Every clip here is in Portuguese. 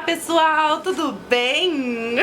pessoal, tudo bem?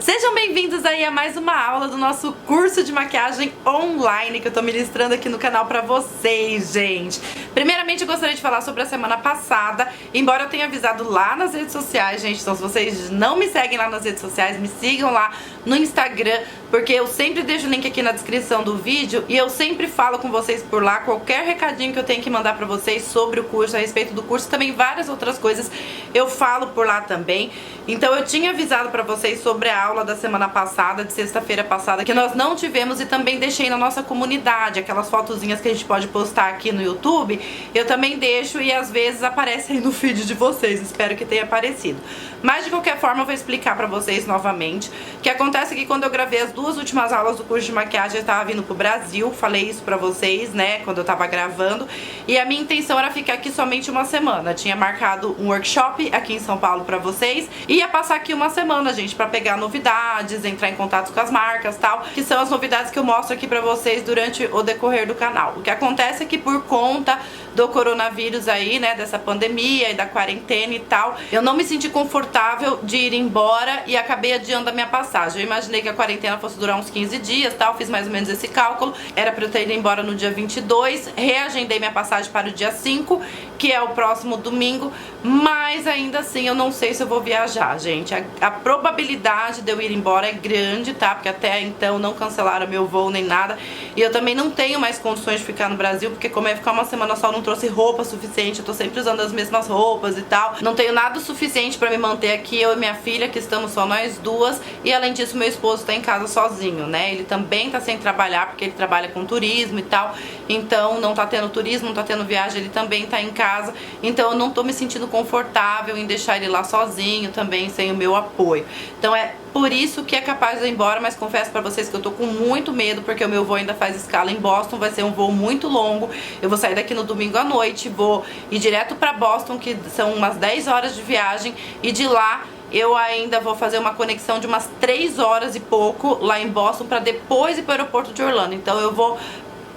Sejam bem-vindos aí a mais uma aula do nosso curso de maquiagem online que eu tô ministrando aqui no canal pra vocês, gente. Primeiramente eu gostaria de falar sobre a semana passada, embora eu tenha avisado lá nas redes sociais, gente, então se vocês não me seguem lá nas redes sociais, me sigam lá no Instagram, porque eu sempre deixo o link aqui na descrição do vídeo e eu sempre falo com vocês por lá, qualquer recadinho que eu tenho que mandar pra vocês sobre o curso, a respeito do curso, também várias outras coisas eu falo por lá também. Então eu tinha avisado pra vocês sobre a aula da semana passada, de sexta-feira passada, que nós não tivemos, e também deixei na nossa comunidade, aquelas fotozinhas que a gente pode postar aqui no YouTube, eu também deixo e às vezes aparece aí no feed de vocês, espero que tenha aparecido. Mas de qualquer forma eu vou explicar pra vocês novamente. O que acontece é que quando eu gravei as duas últimas aulas do curso de maquiagem, eu tava vindo pro Brasil, falei isso pra vocês, né, quando eu tava gravando, e a minha intenção era ficar aqui somente uma semana. Tinha marcado um workshop aqui em São Paulo pra vocês, e ia passar aqui uma semana, gente, pra pegar novidades, entrar em contato com as marcas, tal, que são as novidades que eu mostro aqui pra vocês durante o decorrer do canal. O que acontece é que por conta do coronavírus aí, né, dessa pandemia e da quarentena e tal, eu não me senti confortável de ir embora e acabei adiando a minha passagem. Eu imaginei que a quarentena fosse durar uns 15 dias, tal, fiz mais ou menos esse cálculo, era pra eu ter ido embora no dia 22, reagendei minha passagem para o dia 5, que é o próximo domingo, mas ainda assim eu não sei se eu vou viajar, gente. A probabilidade de eu ir embora é grande, tá, porque até então não cancelaram meu voo nem nada, e eu também não tenho mais condições de ficar no Brasil, porque como eu ia ficar uma semana só, não trouxe roupa suficiente, eu tô sempre usando as mesmas roupas e tal, não tenho nada suficiente pra me manter aqui, eu e minha filha, que estamos só nós duas, e além disso meu esposo tá em casa sozinho, né, ele também tá sem trabalhar, porque ele trabalha com turismo e tal, então não tá tendo turismo, não tá tendo viagem, ele também tá em casa, então eu não tô me sentindo confortável em deixar ele lá sozinho também, sem o meu apoio. Então é por isso que é capaz de eu ir embora, mas confesso pra vocês que eu tô com muito medo, porque o meu voo ainda faz escala em Boston, vai ser um voo muito longo. Eu vou sair daqui no domingo à noite, vou ir direto pra Boston, que são umas 10 horas de viagem, e de lá eu ainda vou fazer uma conexão de umas 3 horas e pouco lá em Boston, pra depois ir pro aeroporto de Orlando. Então eu vou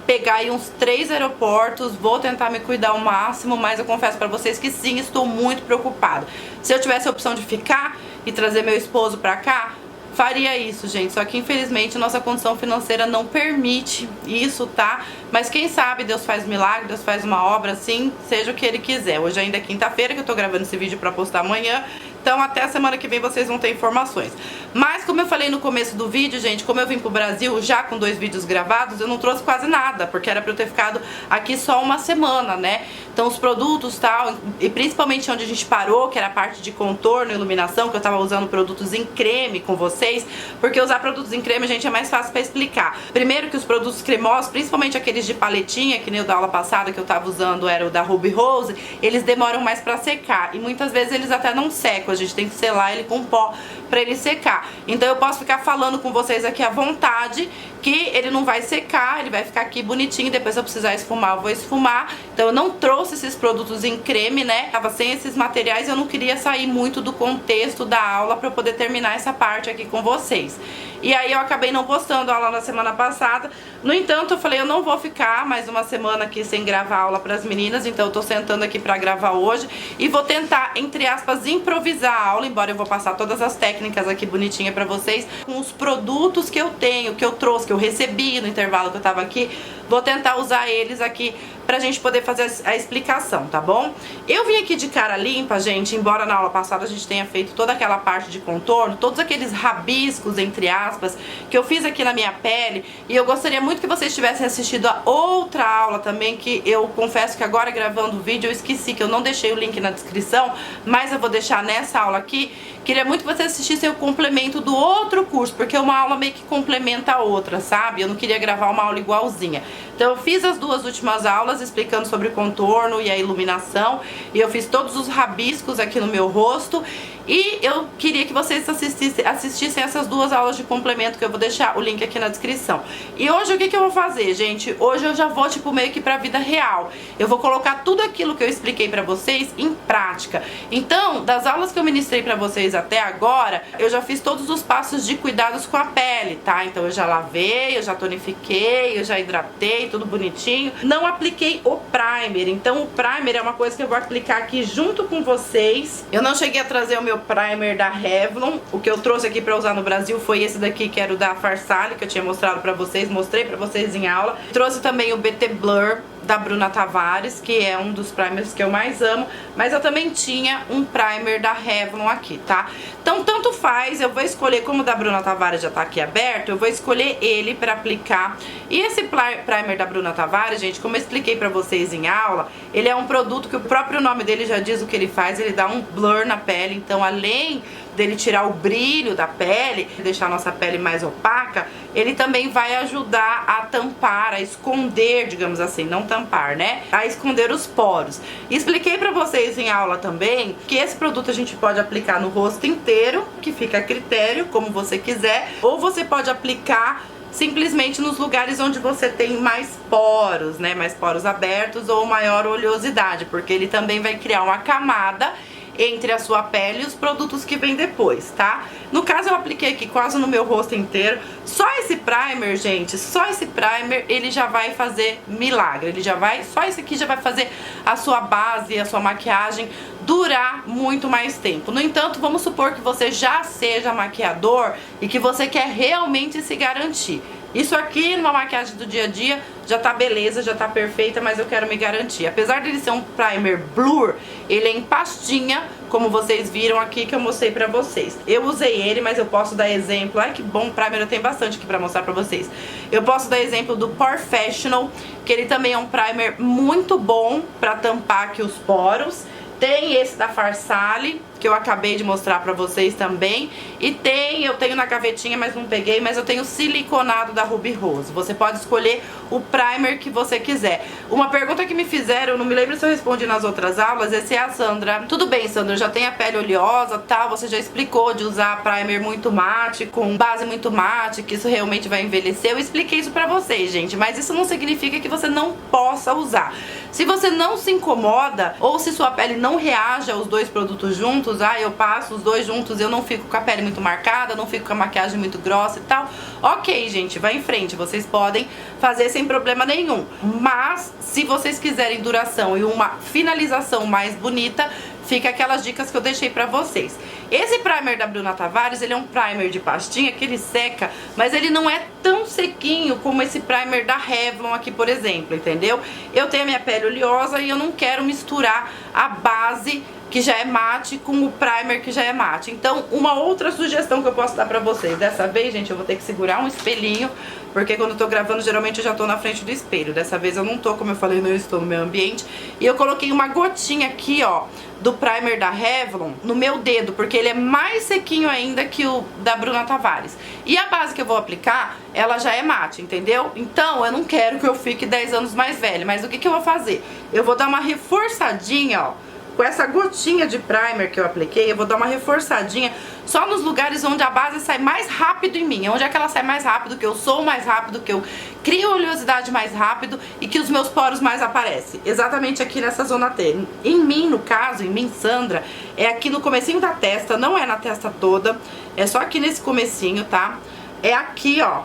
pegar aí uns 3 aeroportos, vou tentar me cuidar ao máximo, mas eu confesso pra vocês que sim, estou muito preocupada. Se eu tivesse a opção de ficar e trazer meu esposo pra cá, faria isso, gente, só que infelizmente nossa condição financeira não permite isso, tá? Mas quem sabe Deus faz milagre, Deus faz uma obra assim, seja o que Ele quiser. Hoje ainda é quinta-feira, que eu tô gravando esse vídeo pra postar amanhã, então até a semana que vem vocês vão ter informações. Mas como eu falei no começo do vídeo, gente, como eu vim pro Brasil já com 2 vídeos gravados, eu não trouxe quase nada, porque era pra eu ter ficado aqui só uma semana, né? Então os produtos tal, e principalmente onde a gente parou, que era a parte de contorno e iluminação, que eu tava usando produtos em creme com vocês, porque usar produtos em creme, gente, é mais fácil pra explicar. Primeiro que os produtos cremosos, principalmente aqueles de paletinha, que nem o da aula passada que eu tava usando era o da Ruby Rose, eles demoram mais pra secar, e muitas vezes eles até não secam, a gente tem que selar ele com pó pra ele secar. Então eu posso ficar falando com vocês aqui à vontade, que ele não vai secar, ele vai ficar aqui bonitinho, depois se eu precisar esfumar, eu vou esfumar. Então eu não trouxe esses produtos em creme, né, tava sem esses materiais, eu não queria sair muito do contexto da aula pra eu poder terminar essa parte aqui com vocês. E aí eu acabei não postando a aula na semana passada. No entanto, eu falei, eu não vou ficar mais uma semana aqui sem gravar aula pras meninas, então eu tô sentando aqui pra gravar hoje e vou tentar, entre aspas, improvisar a aula, embora eu vou passar todas as técnicas aqui bonitinha pra vocês, com os produtos que eu tenho, que eu trouxe, que eu recebi no intervalo que eu tava aqui, vou tentar usar eles aqui pra gente poder fazer a explicação, tá bom? Eu vim aqui de cara limpa, gente, embora na aula passada a gente tenha feito toda aquela parte de contorno, todos aqueles rabiscos, entre aspas, que eu fiz aqui na minha pele, e eu gostaria muito que vocês tivessem assistido a outra aula também, que eu confesso que agora gravando o vídeo eu esqueci, que eu não deixei o link na descrição, mas eu vou deixar nessa aula aqui. Queria muito que vocês assistissem o complemento do outro curso, porque uma aula meio que complementa a outra, sabe? Eu não queria gravar uma aula igualzinha. Então eu fiz as duas últimas aulas explicando sobre o contorno e a iluminação, e eu fiz todos os rabiscos aqui no meu rosto, e eu queria que vocês assistissem essas duas aulas de complemento, que eu vou deixar o link aqui na descrição. E hoje o que eu vou fazer, gente? Hoje eu já vou tipo meio que pra vida real. Eu vou colocar tudo aquilo que eu expliquei pra vocês em prática. Então, das aulas que eu ministrei pra vocês até agora, eu já fiz todos os passos de cuidados com a pele, tá? Então eu já lavei, eu já tonifiquei, eu já hidratei, hidratei, tudo bonitinho. Não apliquei o primer, então o primer é uma coisa que eu vou aplicar aqui junto com vocês. Eu não cheguei a trazer o meu primer da Revlon. O que eu trouxe aqui pra usar no Brasil foi esse daqui, que era o da Farsali, que eu tinha mostrado pra vocês, mostrei pra vocês em aula. Trouxe também o BT Blur da Bruna Tavares, que é um dos primers que eu mais amo, mas eu também tinha um primer da Revlon aqui, tá? Então tanto faz, eu vou escolher, como o da Bruna Tavares já tá aqui aberto, eu vou escolher ele pra aplicar. E esse primer da Bruna Tavares, gente, como eu expliquei pra vocês em aula, ele é um produto que o próprio nome dele já diz o que ele faz, ele dá um blur na pele, então além dele tirar o brilho da pele, deixar a nossa pele mais opaca, ele também vai ajudar a tampar, a esconder, digamos assim, não tampar, né? A esconder os poros. Expliquei pra vocês em aula também que esse produto a gente pode aplicar no rosto inteiro, que fica a critério, como você quiser, ou você pode aplicar simplesmente nos lugares onde você tem mais poros, né? Mais poros abertos ou maior oleosidade, porque ele também vai criar uma camada entre a sua pele e os produtos que vem depois, tá? No caso eu apliquei aqui quase no meu rosto inteiro. Só esse primer, gente, só esse primer, ele já vai fazer milagre. Ele já vai, só esse aqui já vai fazer a sua base e a sua maquiagem durar muito mais tempo. No entanto, vamos supor que você já seja maquiador e que você quer realmente se garantir. Isso aqui, numa maquiagem do dia a dia, já tá beleza, já tá perfeita, mas eu quero me garantir. Apesar dele ser um primer blur, ele é em pastinha, como vocês viram aqui que eu mostrei pra vocês. Eu usei ele, mas eu posso dar exemplo. Ai, que bom, primer eu tenho bastante aqui pra mostrar pra vocês. Eu posso dar exemplo do Professional, que ele também é um primer muito bom pra tampar aqui os poros. Tem esse da Farsali, que eu acabei de mostrar pra vocês também. E eu tenho na gavetinha, mas não peguei, mas eu tenho o siliconado da Ruby Rose. Você pode escolher o primer que você quiser. Uma pergunta que me fizeram, eu não me lembro se eu respondi nas outras aulas, essa é a Sandra. Tudo bem, Sandra, eu já tenho a pele oleosa, tá? Você já explicou de usar primer muito mate, com base muito mate, que isso realmente vai envelhecer. Eu expliquei isso pra vocês, gente, mas isso não significa que você não possa usar. Se você não se incomoda, ou se sua pele não reage aos dois produtos juntos, eu passo os dois juntos, eu não fico com a pele muito marcada, não fico com a maquiagem muito grossa e tal, ok, gente, vai em frente, vocês podem fazer sem problema nenhum. Mas, se vocês quiserem duração e uma finalização mais bonita, fica aquelas dicas que eu deixei pra vocês. Esse primer da Bruna Tavares, ele é um primer de pastinha que ele seca, mas ele não é tão sequinho como esse primer da Revlon aqui, por exemplo, entendeu? Eu tenho a minha pele oleosa e eu não quero misturar a base que já é mate com o primer que já é mate. Então, uma outra sugestão que eu posso dar pra vocês, dessa vez, gente, eu vou ter que segurar um espelhinho, porque quando eu tô gravando, geralmente eu já tô na frente do espelho. Dessa vez eu não tô, como eu falei, eu estou no meu ambiente. E eu coloquei uma gotinha aqui, ó, do primer da Revlon no meu dedo, porque ele é mais sequinho ainda que o da Bruna Tavares. E a base que eu vou aplicar, ela já é mate, entendeu? Então, eu não quero que eu fique 10 anos mais velha, mas o que que eu vou fazer? Eu vou dar uma reforçadinha, ó, com essa gotinha de primer que eu apliquei, eu vou dar uma reforçadinha só nos lugares onde a base sai mais rápido em mim. Onde é que ela sai mais rápido, que eu sou mais rápido, que eu crio oleosidade mais rápido e que os meus poros mais aparecem. Exatamente aqui nessa zona T. Em mim, no caso, em mim, Sandra, é aqui no comecinho da testa, não é na testa toda, é só aqui nesse comecinho, tá? É aqui, ó,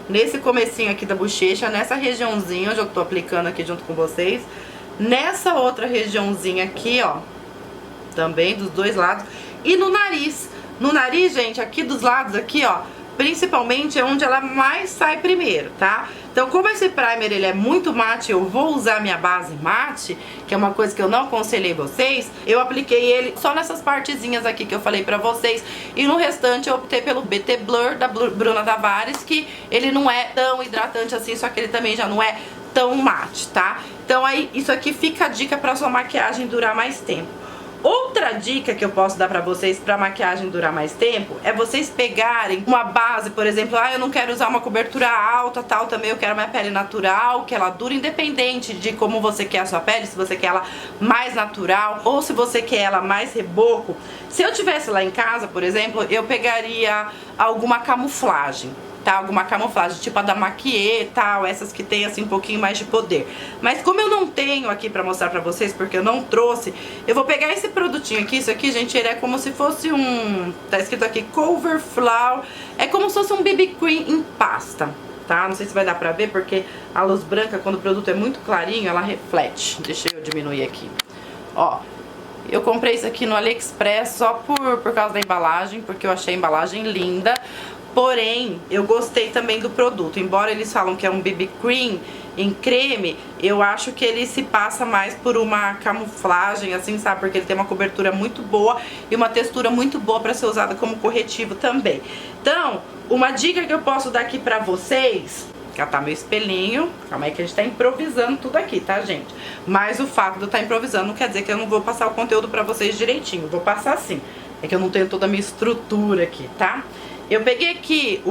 nesse comecinho aqui da bochecha, nessa regiãozinha onde eu tô aplicando aqui junto com vocês. Nessa outra regiãozinha aqui, ó, também dos dois lados. E no nariz. No nariz, gente, aqui dos lados aqui, ó, principalmente é onde ela mais sai primeiro, tá? Então, como esse primer, ele é muito mate, eu vou usar minha base mate, que é uma coisa que eu não aconselhei vocês, eu apliquei ele só nessas partezinhas aqui que eu falei pra vocês, e no restante eu optei pelo BT Blur da Bruna Tavares, que ele não é tão hidratante assim, só que ele também já não é tão mate, tá? Então aí, isso aqui fica a dica pra sua maquiagem durar mais tempo. Outra dica que eu posso dar pra vocês pra maquiagem durar mais tempo é vocês pegarem uma base, por exemplo, eu não quero usar uma cobertura alta, tal, também eu quero minha pele natural, que ela dure independente de como você quer a sua pele, se você quer ela mais natural ou se você quer ela mais reboco. Se eu tivesse lá em casa, por exemplo, eu pegaria alguma camuflagem, tá? Alguma camuflagem, tipo a da Maquiê e tal, essas que tem assim um pouquinho mais de poder. Mas como eu não tenho aqui pra mostrar pra vocês, porque eu não trouxe, eu vou pegar esse produtinho aqui. Isso aqui, gente, ele é como se fosse tá escrito aqui Cover Flow, é como se fosse um BB Cream em pasta, tá? Não sei se vai dar pra ver, porque a luz branca, quando o produto é muito clarinho, ela reflete. Deixa eu diminuir aqui. Ó, eu comprei isso aqui no AliExpress só por causa da embalagem, porque eu achei a embalagem linda. Porém, eu gostei também do produto. Embora eles falam que é um BB Cream em creme, eu acho que ele se passa mais por uma camuflagem, assim, sabe? Porque ele tem uma cobertura muito boa e uma textura muito boa pra ser usada como corretivo também. Então, uma dica que eu posso dar aqui pra vocês... Catar meu espelhinho. Calma aí que a gente tá improvisando tudo aqui, tá, gente? Mas o fato de eu estar improvisando não quer dizer que eu não vou passar o conteúdo pra vocês direitinho. Eu vou passar sim. É que eu não tenho toda a minha estrutura aqui, tá? Eu peguei aqui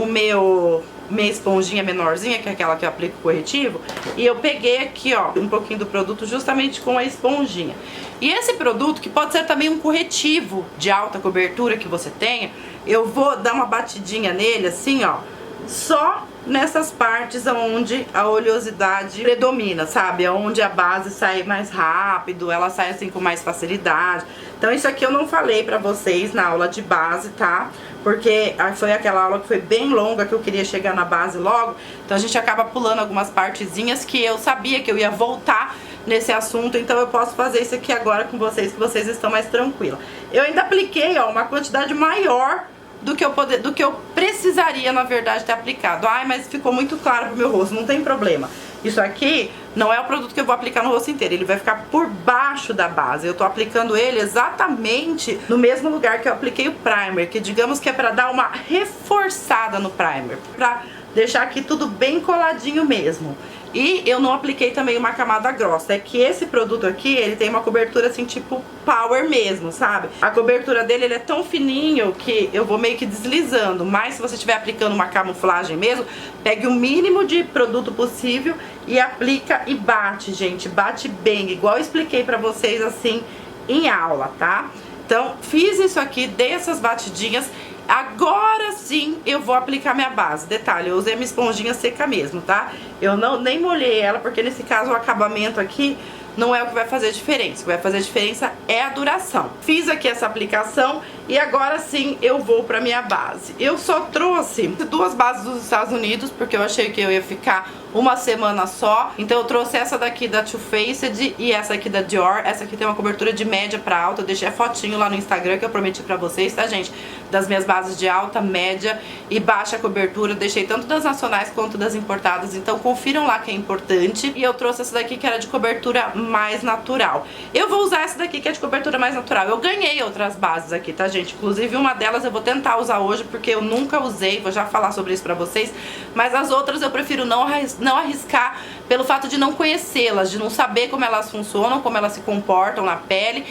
minha esponjinha menorzinha, que é aquela que eu aplico corretivo, e eu peguei aqui, ó, um pouquinho do produto justamente com a esponjinha. E esse produto, que pode ser também um corretivo de alta cobertura que você tenha, eu vou dar uma batidinha nele, assim, ó, só nessas partes onde a oleosidade predomina, sabe? Onde a base sai mais rápido, ela sai assim com mais facilidade. Então isso aqui eu não falei pra vocês na aula de base, tá? Porque foi aquela aula que foi bem longa, que eu queria chegar na base logo. Então a gente acaba pulando algumas partezinhas que eu sabia que eu ia voltar nesse assunto. Então eu posso fazer isso aqui agora com vocês, que vocês estão mais tranquilos. Eu ainda apliquei, ó, uma quantidade maior do que eu precisaria, na verdade, ter aplicado. Ai, mas ficou muito claro pro meu rosto, não tem problema. Isso aqui não é o produto que eu vou aplicar no rosto inteiro, ele vai ficar por baixo da base. Eu tô aplicando ele exatamente no mesmo lugar que eu apliquei o primer, que digamos que é pra dar uma reforçada no primer, pra deixar aqui tudo bem coladinho mesmo. E eu não apliquei também uma camada grossa. É que esse produto aqui, ele tem uma cobertura assim, tipo power mesmo, sabe? A cobertura dele, ele é tão fininho que eu vou meio que deslizando. Mas se você estiver aplicando uma camuflagem mesmo, pegue o mínimo de produto possível e aplica e bate, gente. Bate bem, igual eu expliquei pra vocês assim em aula, tá? Então, fiz isso aqui, dei essas batidinhas. Agora sim eu vou aplicar minha base. Detalhe, eu usei minha esponjinha seca mesmo, tá? Eu nem molhei ela, porque nesse caso o acabamento aqui não é o que vai fazer diferença. O que vai fazer diferença é a duração. Fiz aqui essa aplicação e agora sim eu vou pra minha base. Eu só trouxe 2 bases dos Estados Unidos, porque eu achei que eu ia ficar uma semana só. Então eu trouxe essa daqui da Too Faced e essa aqui da Dior. Essa aqui tem uma cobertura de média pra alta. Eu deixei a fotinho lá no Instagram que eu prometi pra vocês, tá, gente? Das minhas bases de alta, média e baixa cobertura. Eu deixei tanto das nacionais quanto das importadas. Então confiram lá que é importante. E eu trouxe essa daqui que era de cobertura mais natural. Eu vou usar essa daqui que é de cobertura mais natural. Eu ganhei outras bases aqui, tá, gente? Inclusive uma delas eu vou tentar usar hoje, porque eu nunca usei. Vou já falar sobre isso pra vocês. Mas as outras eu prefiro não arriscar pelo fato de não conhecê-las, de não saber como elas funcionam, como elas se comportam na pele.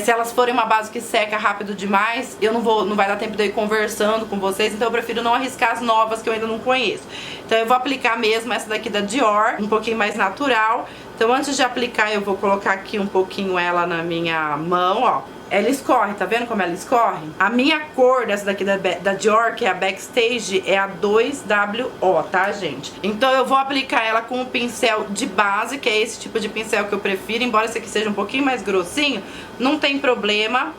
Se elas forem uma base que seca rápido demais, não vai dar tempo de eu ir conversando com vocês. Então eu prefiro não arriscar as novas que eu ainda não conheço. Então eu vou aplicar mesmo essa daqui da Dior, um pouquinho mais natural. Então antes de aplicar eu vou colocar aqui um pouquinho ela na minha mão, ó. Ela escorre, tá vendo como ela escorre? A minha cor dessa daqui da Dior, que é a Backstage, é a 2WO, tá, gente? Então eu vou aplicar ela com um pincel de base, que é esse tipo de pincel que eu prefiro. Embora esse aqui seja um pouquinho mais grossinho, não tem problema.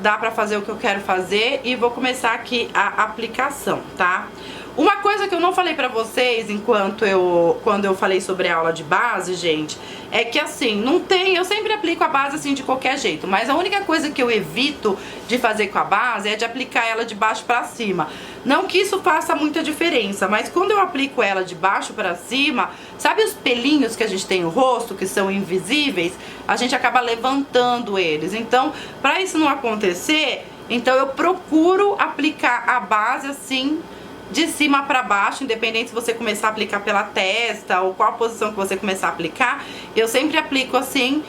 Dá pra fazer o que eu quero fazer. E vou começar aqui a aplicação, tá? Uma coisa que eu não falei pra vocês quando eu falei sobre a aula de base, gente, é que assim, eu sempre aplico a base assim de qualquer jeito, mas a única coisa que eu evito de fazer com a base é de aplicar ela de baixo pra cima. Não que isso faça muita diferença, mas quando eu aplico ela de baixo pra cima, sabe os pelinhos que a gente tem no rosto, que são invisíveis? A gente acaba levantando eles. Então, pra isso não acontecer, então eu procuro aplicar a base assim, de cima pra baixo, independente se você começar a aplicar pela testa ou qual posição que você começar a aplicar, eu sempre aplico assim,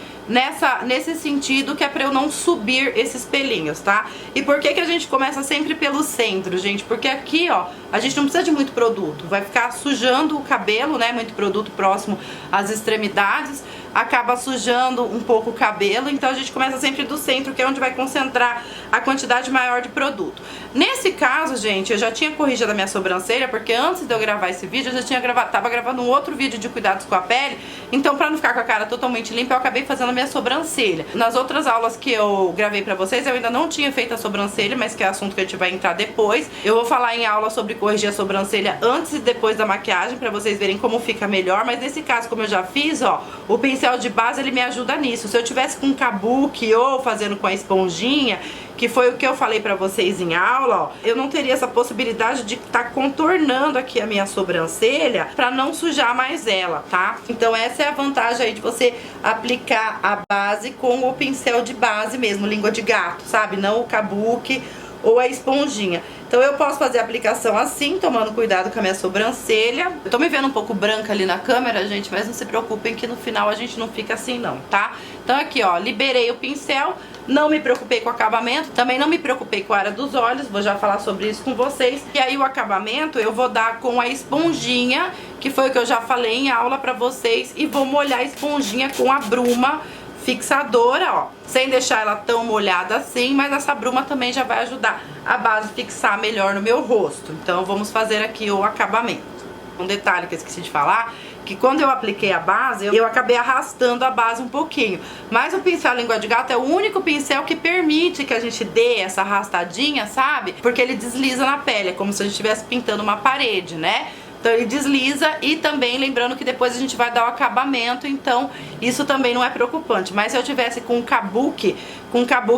nesse sentido, que é pra eu não subir esses pelinhos, tá? E por que a gente começa sempre pelo centro, gente? Porque aqui, ó, a gente não precisa de muito produto, vai ficar sujando o cabelo, né? Muito produto próximo às extremidades. acaba sujando um pouco o cabelo. Então a gente começa sempre do centro, que é onde vai concentrar a quantidade maior de produto. Nesse caso, gente, eu já tinha corrigido a minha sobrancelha, porque antes de eu gravar esse vídeo, eu já tinha tava gravando um outro vídeo de cuidados com a pele. Então, pra não ficar com a cara totalmente limpa, eu acabei fazendo a minha sobrancelha. Nas outras aulas que eu gravei pra vocês, eu ainda não tinha feito a sobrancelha, mas que é assunto que a gente vai entrar depois. Eu vou falar em aula sobre corrigir a sobrancelha antes e depois da maquiagem, pra vocês verem como fica melhor. Mas nesse caso, como eu já fiz, ó, o pincel de base, ele me ajuda nisso. Se eu tivesse com kabuki ou fazendo com a esponjinha, que foi o que eu falei pra vocês em aula, ó, eu não teria essa possibilidade de estar contornando aqui a minha sobrancelha pra não sujar mais ela, tá? Então essa é a vantagem aí de você aplicar a base com o pincel de base mesmo, língua de gato, sabe? Não o kabuki ou a esponjinha. Então eu posso fazer a aplicação assim, tomando cuidado com a minha sobrancelha. Eu tô me vendo um pouco branca ali na câmera, gente, mas não se preocupem que no final a gente não fica assim não, tá? Então aqui, ó, liberei o pincel, não me preocupei com o acabamento, também não me preocupei com a área dos olhos, vou já falar sobre isso com vocês. E aí o acabamento eu vou dar com a esponjinha, que foi o que eu já falei em aula pra vocês, e vou molhar a esponjinha com a bruma fixadora, ó, sem deixar ela tão molhada assim, mas essa bruma também já vai ajudar a base fixar melhor no meu rosto. Então vamos fazer aqui o acabamento. Um detalhe que eu esqueci de falar, que quando eu apliquei a base, eu acabei arrastando a base um pouquinho, mas o pincel língua de gato é o único pincel que permite que a gente dê essa arrastadinha, sabe? Porque ele desliza na pele, é como se a gente estivesse pintando uma parede, né? Então ele desliza, e também lembrando que depois a gente vai dar o acabamento, então isso também não é preocupante. Mas se eu tivesse com o kabuki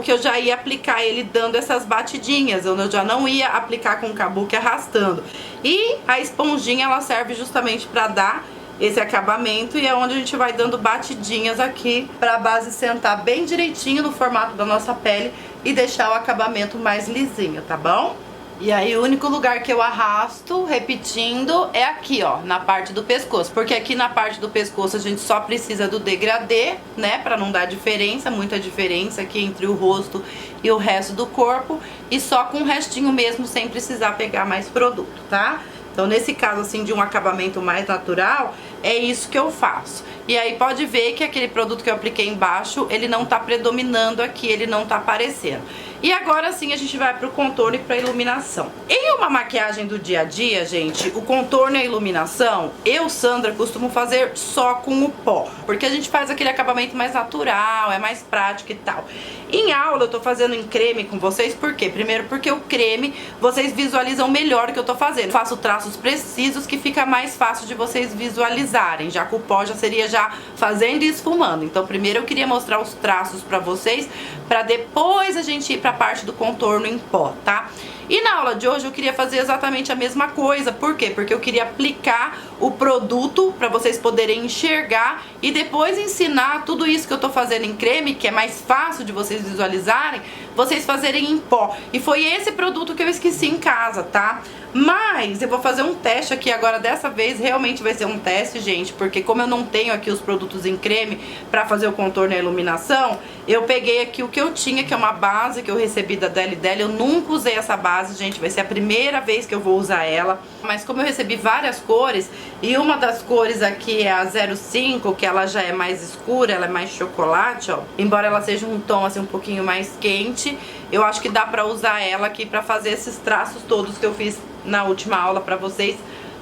eu já ia aplicar ele dando essas batidinhas, eu já não ia aplicar com o kabuki arrastando. E a esponjinha, ela serve justamente para dar esse acabamento, e é onde a gente vai dando batidinhas aqui para a base sentar bem direitinho no formato da nossa pele e deixar o acabamento mais lisinho, tá bom? E aí o único lugar que eu arrasto, repetindo, é aqui, ó, na parte do pescoço. Porque aqui na parte do pescoço a gente só precisa do degradê, né, pra não dar diferença, muita diferença aqui entre o rosto e o resto do corpo. E só com o restinho mesmo, sem precisar pegar mais produto, tá? Então nesse caso assim de um acabamento mais natural, é isso que eu faço. E aí pode ver que aquele produto que eu apliquei embaixo, ele não tá predominando aqui, ele não tá aparecendo. E agora sim a gente vai pro contorno e pra iluminação. Em uma maquiagem do dia a dia, gente, o contorno e a iluminação, eu, Sandra, costumo fazer só com o pó, porque a gente faz aquele acabamento mais natural, é mais prático e tal. Em aula eu tô fazendo em creme com vocês, por quê? Primeiro porque o creme vocês visualizam melhor o que eu tô fazendo. Faço traços precisos que fica mais fácil de vocês visualizarem, já que o pó já seria já fazendo e esfumando. Então primeiro eu queria mostrar os traços pra vocês, pra depois a gente ir pra parte do contorno em pó, tá? E na aula de hoje eu queria fazer exatamente a mesma coisa. Por quê? Porque eu queria aplicar o produto pra vocês poderem enxergar e depois ensinar tudo isso que eu tô fazendo em creme, que é mais fácil de vocês visualizarem, vocês fazerem em pó. E foi esse produto que eu esqueci em casa, tá? Mas eu vou fazer um teste aqui agora, dessa vez realmente vai ser um teste, gente, porque como eu não tenho aqui os produtos em creme pra fazer o contorno e a iluminação, eu peguei aqui o que eu tinha, que é uma base que eu recebi da Deli Deli. Eu nunca usei essa base, gente, vai ser a primeira vez que eu vou usar ela. Mas como eu recebi várias cores, e uma das cores aqui é a 05, que ela já é mais escura, ela é mais chocolate, ó. Embora ela seja um tom assim um pouquinho mais quente, eu acho que dá pra usar ela aqui pra fazer esses traços todos que eu fiz na última aula pra vocês.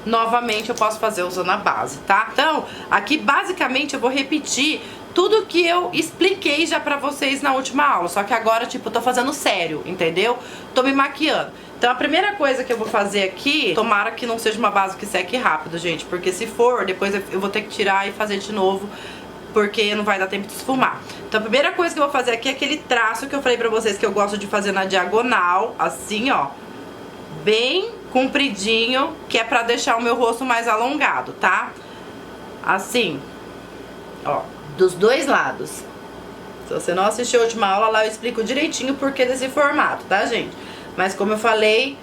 Novamente eu posso fazer usando a base, tá? Então, aqui basicamente eu vou repetir tudo que eu expliquei já pra vocês na última aula, só que agora, tipo, eu tô fazendo sério, entendeu? Tô me maquiando. Então a primeira coisa que eu vou fazer aqui, tomara que não seja uma base que seque rápido, gente, porque se for, depois eu vou ter que tirar e fazer de novo, porque não vai dar tempo de esfumar. Então a primeira coisa que eu vou fazer aqui é aquele traço que eu falei pra vocês que eu gosto de fazer na diagonal, assim, ó, bem compridinho, que é pra deixar o meu rosto mais alongado, tá? Assim, ó, dos dois lados. Se você não assistiu a última aula, lá eu explico direitinho o porquê desse formato, tá, gente? Mas como eu falei,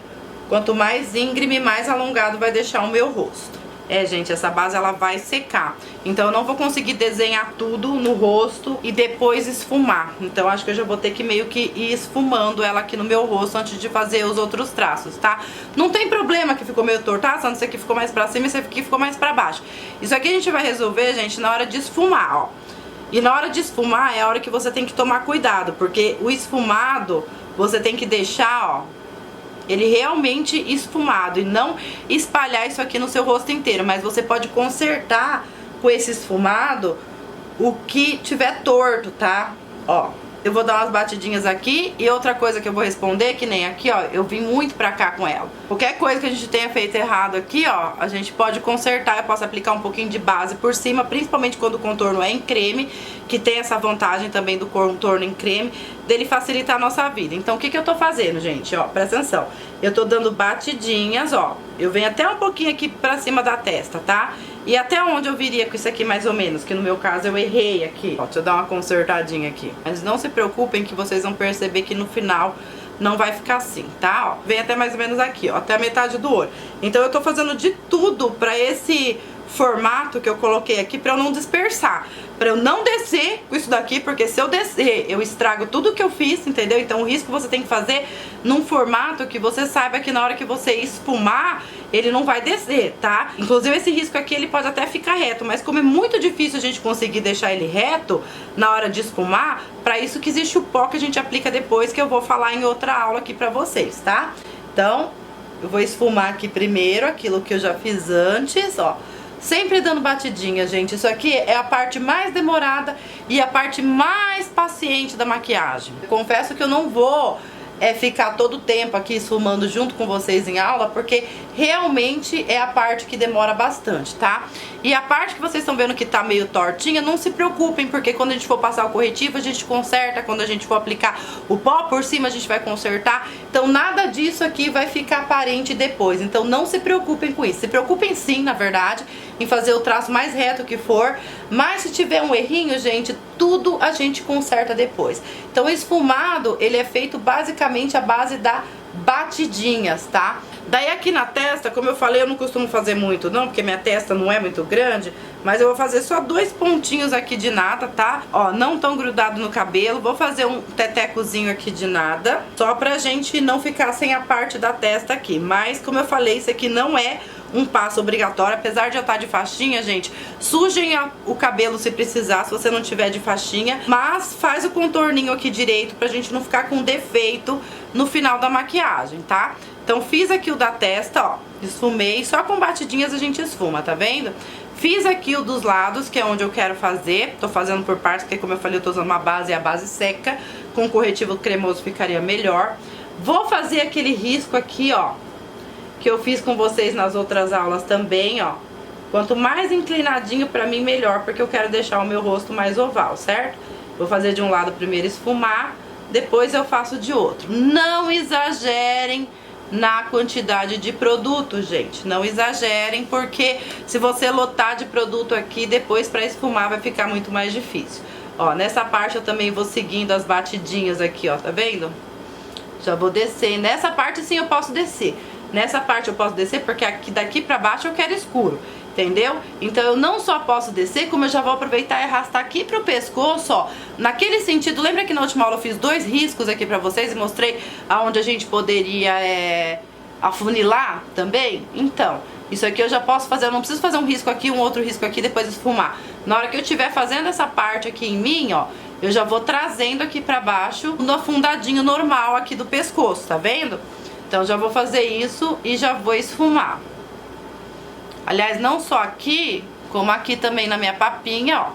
quanto mais íngreme, mais alongado vai deixar o meu rosto. É, gente, essa base ela vai secar. Então eu não vou conseguir desenhar tudo no rosto e depois esfumar. Então acho que eu já vou ter que meio que ir esfumando ela aqui no meu rosto antes de fazer os outros traços, tá? Não tem problema que ficou meio torto, tá? Só esse aqui ficou mais pra cima e esse aqui ficou mais pra baixo. Isso aqui a gente vai resolver, gente, na hora de esfumar, ó. E na hora de esfumar é a hora que você tem que tomar cuidado, porque o esfumado você tem que deixar, ó, ele realmente esfumado e não espalhar isso aqui no seu rosto inteiro. Mas você pode consertar com esse esfumado o que tiver torto, tá? Ó, eu vou dar umas batidinhas aqui. E outra coisa que eu vou responder, que nem aqui, ó, eu vim muito pra cá com ela. Qualquer coisa que a gente tenha feito errado aqui, ó, a gente pode consertar. Eu posso aplicar um pouquinho de base por cima, principalmente quando o contorno é em creme, que tem essa vantagem também do contorno em creme, dele facilitar a nossa vida. Então o que eu tô fazendo, gente? Ó, presta atenção. Eu tô dando batidinhas, ó. Eu venho até um pouquinho aqui pra cima da testa, tá? E até onde eu viria com isso aqui mais ou menos, que no meu caso eu errei aqui. Ó, deixa eu dar uma consertadinha aqui. Mas não se preocupem que vocês vão perceber que no final não vai ficar assim, tá? Ó, vem até mais ou menos aqui, ó, até a metade do olho. Então eu tô fazendo de tudo pra esse formato que eu coloquei aqui, pra eu não dispersar, pra eu não descer com isso daqui, porque se eu descer eu estrago tudo que eu fiz, entendeu? Então o risco você tem que fazer num formato que você saiba que na hora que você esfumar ele não vai descer, tá? Inclusive esse risco aqui ele pode até ficar reto, mas como é muito difícil a gente conseguir deixar ele reto na hora de esfumar, pra isso que existe o pó que a gente aplica depois, que eu vou falar em outra aula aqui pra vocês, tá? Então eu vou esfumar aqui primeiro aquilo que eu já fiz antes, ó. Sempre dando batidinha, gente. Isso aqui é a parte mais demorada e a parte mais paciente da maquiagem. Confesso que eu não vou ficar todo o tempo aqui esfumando junto com vocês em aula, porque realmente é a parte que demora bastante, tá? E a parte que vocês estão vendo que tá meio tortinha, não se preocupem, porque quando a gente for passar o corretivo, a gente conserta. Quando a gente for aplicar o pó por cima, a gente vai consertar. Então nada disso aqui vai ficar aparente depois. Então não se preocupem com isso. Se preocupem sim, na verdade, em fazer o traço mais reto que for. Mas se tiver um errinho, gente, tudo a gente conserta depois. Então o esfumado, ele é feito basicamente à base da batidinhas, tá? Daí aqui na testa, como eu falei, eu não costumo fazer muito não, porque minha testa não é muito grande, mas eu vou fazer só 2 pontinhos aqui de nada, tá? Ó, não tão grudado no cabelo. Vou fazer um tetecozinho aqui de nada, só pra gente não ficar sem a parte da testa aqui. Mas, como eu falei, isso aqui não é um passo obrigatório, apesar de eu estar de faixinha, gente, sujem o cabelo se precisar, se você não tiver de faixinha, mas faz o contorninho aqui direito pra gente não ficar com defeito no final da maquiagem, tá? Então fiz aqui o da testa, ó, esfumei, só com batidinhas a gente esfuma, tá vendo? Fiz aqui o dos lados, que é onde eu quero fazer, tô fazendo por partes, porque como eu falei, eu tô usando uma base e a base seca, com corretivo cremoso ficaria melhor. Vou fazer aquele risco aqui, ó, que eu fiz com vocês nas outras aulas também, ó. Quanto mais inclinadinho pra mim, melhor, porque eu quero deixar o meu rosto mais oval, certo? Vou fazer de um lado primeiro esfumar, depois eu faço de outro. Não exagerem na quantidade de produto, gente. Não exagerem, porque se você lotar de produto aqui, depois pra esfumar vai ficar muito mais difícil. Ó, nessa parte eu também vou seguindo as batidinhas aqui, ó, tá vendo? Já vou descer. Nessa parte sim eu posso descer. Nessa parte eu posso descer porque aqui, daqui pra baixo eu quero escuro, entendeu? Então eu não só posso descer, como eu já vou aproveitar e arrastar aqui pro pescoço, ó. Naquele sentido, lembra que na última aula eu fiz 2 riscos aqui pra vocês e mostrei aonde a gente poderia afunilar também? Então, isso aqui eu já posso fazer, eu não preciso fazer um risco aqui, um outro risco aqui, depois esfumar. Na hora que eu estiver fazendo essa parte aqui em mim, ó, eu já vou trazendo aqui pra baixo no afundadinho normal aqui do pescoço, tá vendo? Então já vou fazer isso e já vou esfumar. Aliás, não só aqui, como aqui também na minha papinha, ó.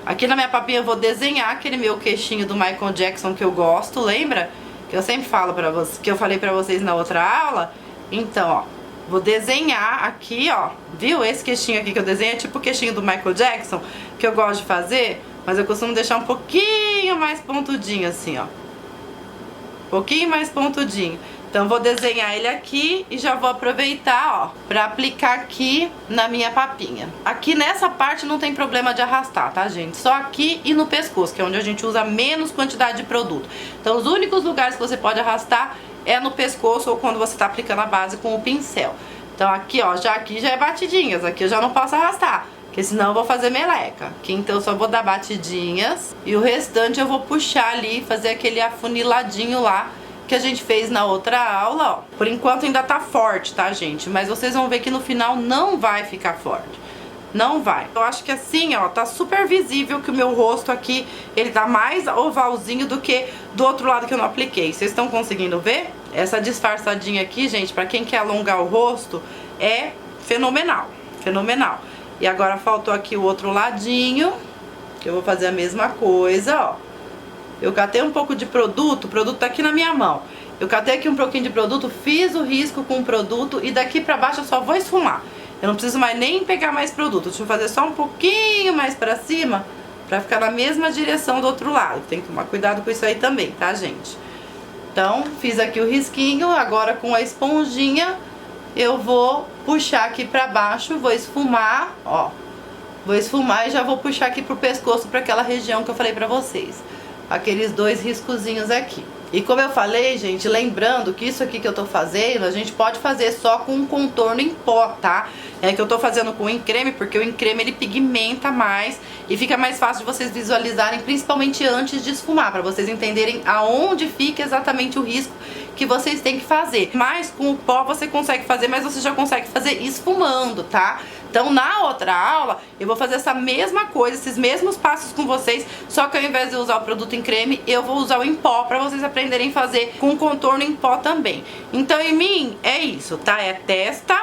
Aqui na minha papinha eu vou desenhar aquele meu queixinho do Michael Jackson que eu gosto, lembra? Que eu sempre falo pra vocês, que eu falei pra vocês na outra aula. Então, ó, vou desenhar aqui, ó. Viu? Esse queixinho aqui que eu desenho é tipo o queixinho do Michael Jackson, que eu gosto de fazer, mas eu costumo deixar um pouquinho mais pontudinho assim, ó. Um pouquinho mais pontudinho. Então vou desenhar ele aqui e já vou aproveitar, ó, pra aplicar aqui na minha papinha. Aqui nessa parte não tem problema de arrastar, tá, gente? Só aqui e no pescoço, que é onde a gente usa menos quantidade de produto. Então os únicos lugares que você pode arrastar é no pescoço ou quando você tá aplicando a base com o pincel. Então aqui, ó, aqui já é batidinhas, aqui eu já não posso arrastar, porque senão eu vou fazer meleca. Aqui então eu só vou dar batidinhas e o restante eu vou puxar ali, fazer aquele afuniladinho lá que a gente fez na outra aula, ó. Por enquanto ainda tá forte, tá, gente? Mas vocês vão ver que no final não vai ficar forte. Não vai. Eu acho que assim, ó, tá super visível que o meu rosto aqui, ele tá mais ovalzinho do que do outro lado que eu não apliquei. Vocês estão conseguindo ver? Essa disfarçadinha aqui, gente, pra quem quer alongar o rosto, é fenomenal. Fenomenal. E agora faltou aqui o outro ladinho, que eu vou fazer a mesma coisa, ó. Eu catei um pouco de produto, o produto tá aqui na minha mão. Eu catei aqui um pouquinho de produto, fiz o risco com o produto e daqui pra baixo eu só vou esfumar. Eu não preciso mais nem pegar mais produto. Deixa eu fazer só um pouquinho mais pra cima, pra ficar na mesma direção do outro lado. Tem que tomar cuidado com isso aí também, tá, gente? Então, fiz aqui o risquinho, agora com a esponjinha eu vou puxar aqui pra baixo, vou esfumar, ó. Vou esfumar e já vou puxar aqui pro pescoço, pra aquela região que eu falei pra vocês. Aqueles 2 riscozinhos aqui. E como eu falei, gente, lembrando que isso aqui que eu tô fazendo, a gente pode fazer só com um contorno em pó, tá? É que eu tô fazendo com o encreme, porque o encreme ele pigmenta mais e fica mais fácil de vocês visualizarem, principalmente antes de esfumar, pra vocês entenderem aonde fica exatamente o risco que vocês têm que fazer. Mas com o pó você consegue fazer, mas você já consegue fazer esfumando, tá? Então na outra aula eu vou fazer essa mesma coisa, esses mesmos passos com vocês, só que ao invés de usar o produto em creme, eu vou usar o em pó pra vocês aprenderem a fazer com contorno em pó também. Então em mim é isso, tá? É testa,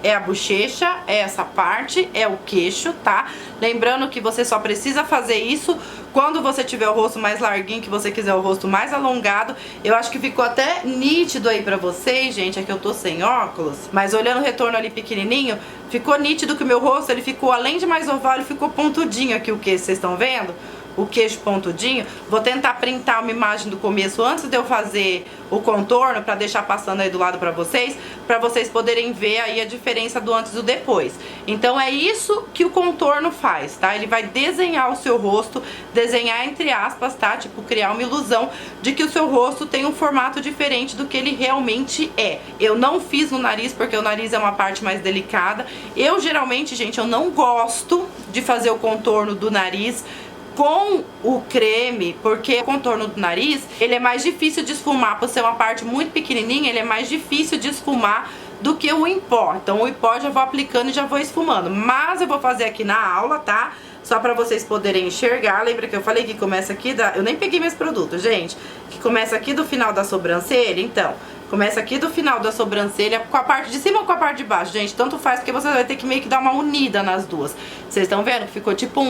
é a bochecha, é essa parte, é o queixo, tá? Lembrando que você só precisa fazer isso quando você tiver o rosto mais larguinho, que você quiser o rosto mais alongado. Eu acho que ficou até nítido aí pra vocês, gente, é que eu tô sem óculos, mas olhando o retorno ali pequenininho, ficou nítido que o meu rosto, ele ficou, além de mais oval, ele ficou pontudinho aqui, o queixo, vocês estão vendo? O queixo pontudinho. Vou tentar printar uma imagem do começo antes de eu fazer o contorno, pra deixar passando aí do lado pra vocês poderem ver aí a diferença do antes e do depois. Então é isso que o contorno faz, tá? Ele vai desenhar o seu rosto, desenhar entre aspas, tá? Tipo, criar uma ilusão de que o seu rosto tem um formato diferente do que ele realmente é. Eu não fiz no nariz, porque o nariz é uma parte mais delicada. Eu geralmente, gente, eu não gosto de fazer o contorno do nariz com o creme, porque o contorno do nariz, ele é mais difícil de esfumar, por ser uma parte muito pequenininha, ele é mais difícil de esfumar do que o em pó. Então o em pó já vou aplicando e já vou esfumando, mas eu vou fazer aqui na aula, tá? Só pra vocês poderem enxergar. Lembra que eu falei que começa aqui da... Eu nem peguei meus produtos, gente. Que começa aqui do final da sobrancelha, então... Começa aqui do final da sobrancelha, com a parte de cima ou com a parte de baixo, gente? Tanto faz, porque você vai ter que meio que dar uma unida nas duas. Vocês estão vendo? Ficou tipo